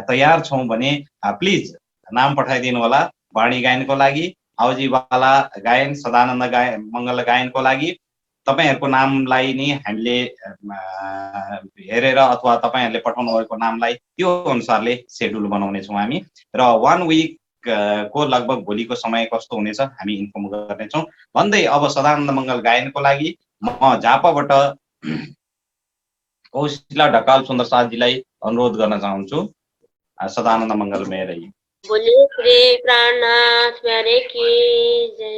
S1: तयार छौँ भने प्लिज नाम पठाइदिनु होला। वाणी गायनको लागि, आवाजीवाला गायन, सदानन्द मङ्गल गायनको लागि तपाईहरुको नामलाई नि हामीले हेरेर अथवा तपाईहरुले पठाउनु भएको नामलाई त्यो अनुसारले शेड्युल बनाउने छौँ हामी। र 1 विक को लगभग भोलिको समय कस्तो हुनेछ हामी इन्फर्म गर्नेछौँ भन्दै अब सदानन्द मङ्गल गायनको लागि म झापाबाट कौशिला ढकाल सुन्दर शाहजीलाई अनुरोध गर्न चाहन्छु। सदानन्द मङ्गल मेरै।
S3: बोले श्री प्राणनाथ प्यारे की जय।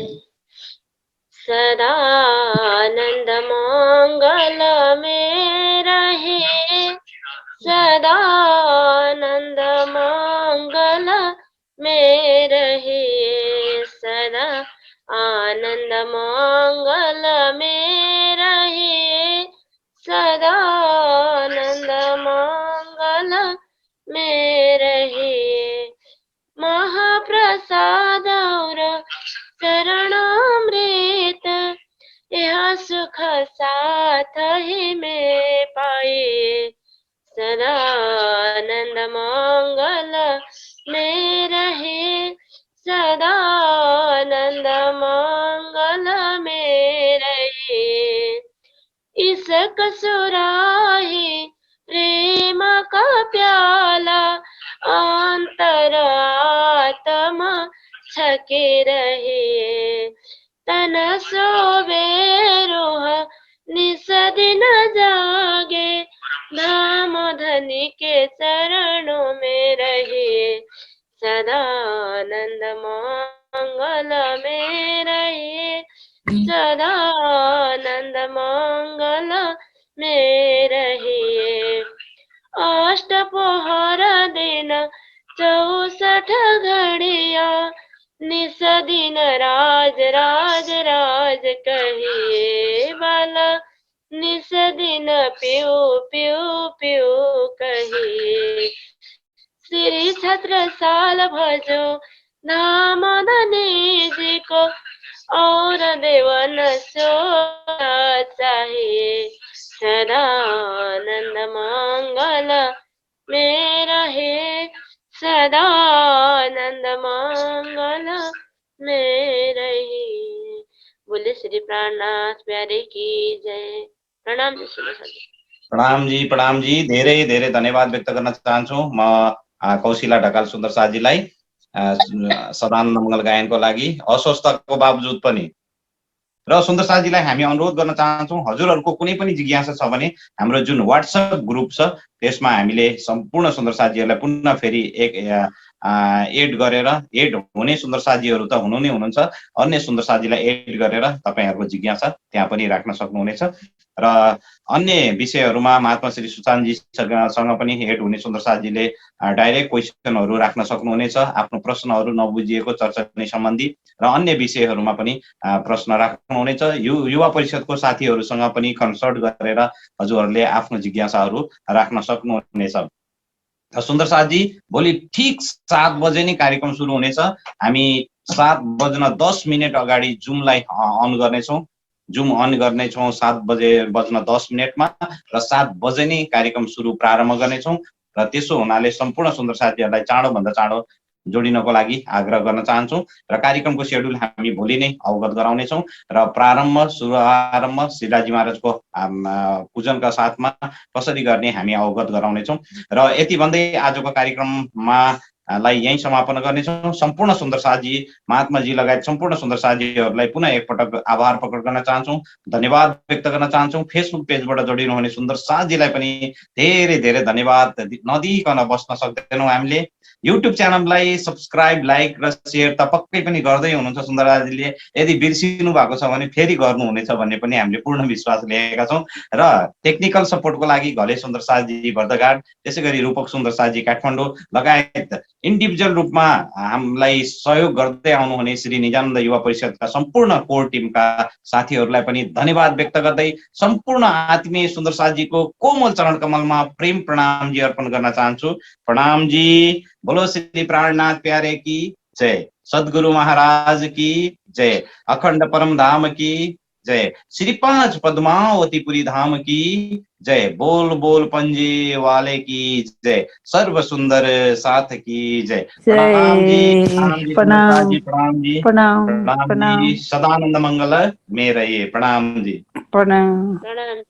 S3: सदानंद मंगल में रहे, सदानंद मंगल में रहे, सदा आनंद मंगल में रहे, सदानंद मंगल में रहे। महाप्रसाद और शरणामृत यह सुख साथ ही में पाए, सदानंद मंगल में रहे, सदानंद मंगल में रहे। इस कसुराही प्रेम का प्याला अंतर आत्मा छके रहे, तन सोवे रोह निस दिन जागे, धाम धनी के चरणों में रहे, सदानंद मंगल में रहे, सदानंद मंगल में रहे। अष्टपहर दिन 64 घड़िया, निस दिन राज राज राज कहिए बाला, निस दिन प्यू प्यू प्यू कहिए। श्री छत्रसाल भजो धाम धनी जी को, और देवन सो चाहिए, सदानंद मंगल में रहे, सदानंद मंगल में रहे। बोले श्री प्राणनाथ प्यारे की जय। प्रणाम जी सुन्दर शाह जी।
S1: प्रणाम जी, धेरै धेरै धन्यवाद व्यक्त गर्न चाहन्छु म कौशिला ढकाल सुन्दर शाहजीलाई सदानन्द मङ्गल गायनको लागि अस्वस्थको बावजुद पनि। र सुन्दर शाहजीलाई हामी अनुरोध गर्न चाहन्छौँ, हजुरहरूको कुनै पनि जिज्ञासा छ भने हाम्रो जुन व्हाट्सएप ग्रुप छ त्यसमा हामीले सम्पूर्ण सुन्दर साथीहरूलाई पुनः फेरि एड गरेर, एड हुने सुन्दर साथीहरू त हुनु नै हुनुहुन्छ, अन्य सुन्दर साथीलाई एड गरेर तपाईँहरूको जिज्ञासा त्यहाँ पनि राख्न सक्नुहुनेछ। र अन्य विषयहरूमा महात्मा श्री सुशान्तजीसँग पनि एड हुने सुन्दर साथीले डाइरेक्ट क्वेसनहरू राख्न सक्नुहुनेछ, आफ्नो प्रश्नहरू नबुझिएको चर्चा सम्बन्धी र अन्य विषयहरूमा पनि प्रश्न राख्नुहुनेछ। युवा परिषदको साथीहरूसँग पनि कन्सल्ट गरेर हजुरहरूले आफ्नो जिज्ञासाहरू राख्न सक्नुहुनेछ। सुन्दर साथी, भोलि ठिक 7 बजे नै कार्यक्रम सुरु हुनेछ। हामी 7:10 अगाडि जुमलाई अन गर्नेछौँ। जुम अन गर्नेछौँ 7:10 र 7 बजे नै कार्यक्रम प्रारम्भ गर्नेछौँ। र त्यसो हुनाले सम्पूर्ण सुन्दर साथीहरूलाई चाँडोभन्दा चाँडो जोडिनको लागि आग्रह गर्न चाहन्छौँ। र कार्यक्रमको सेड्युल हामी भोलि नै अवगत गराउनेछौँ र शुभारम्भ श्रीराजी महाराजको पूजनका साथमा कसरी गर्ने हामी अवगत गराउनेछौँ। र यति भन्दै आजको कार्यक्रममा यही समापन गर्नेछौँ। सम्पूर्ण सुन्दर साथी, महात्माजी लगायत सम्पूर्ण सुन्दर साथीहरूलाई पुनः एकपटक आभार प्रकट गर्न चाहन्छौँ, धन्यवाद व्यक्त गर्न चाहन्छौँ। फेसबुक पेजबाट जोडिनुहुने सुन्दर साथीलाई पनि धेरै धेरै धन्यवाद नदिकन बस्न सक्दैनौँ हामीले। युट्युब च्यानललाई सब्सक्राइब, लाइक र सेयर त पक्कै पनि गर्दै हुनुहुन्छ सुन्दर साथीले। यदि बिर्सिनु भएको छ भने फेरि गर्नुहुनेछ भन्ने पनि हामीले पूर्ण विश्वास लिएका छौँ। र टेक्निकल सपोर्टको लागि घले सुन्दर साथी बर्दघाट, त्यसै गरी रूपक सुन्दर साथी काठमाडौँ लगायत इन्डिभिजुअल रूपमा हामीलाई सहयोग गर्दै आउनुहुने श्री निजानन्द युवा परिषदका सम्पूर्ण कोर टिमका साथीहरूलाई पनि धन्यवाद व्यक्त गर्दै सम्पूर्ण आत्मीय सुन्दर साथीको कोमल चरण कमलमा प्रेम प्रणाम जी अर्पण गर्न चाहन्छु। प्रणाम जी। बोलो श्री प्राणनाथ प्यारे की जय, सद्गुरु महाराज की जय, अखंड परम धाम की जय, श्री 5 पद्मावतीपुरी धाम की जय, बोल बोल पंजे वाले की जय, सर्व सुंदर साथ की जय। प्रणाम जी,
S7: प्रणाम
S1: जी, प्रणाम जी,
S7: प्रणाम
S1: प्रणाम
S7: प्रणाम
S1: जी। सदानंद मंगल में रहिए। प्रणाम जी,
S7: प्रणाम।
S3: प्रणाम।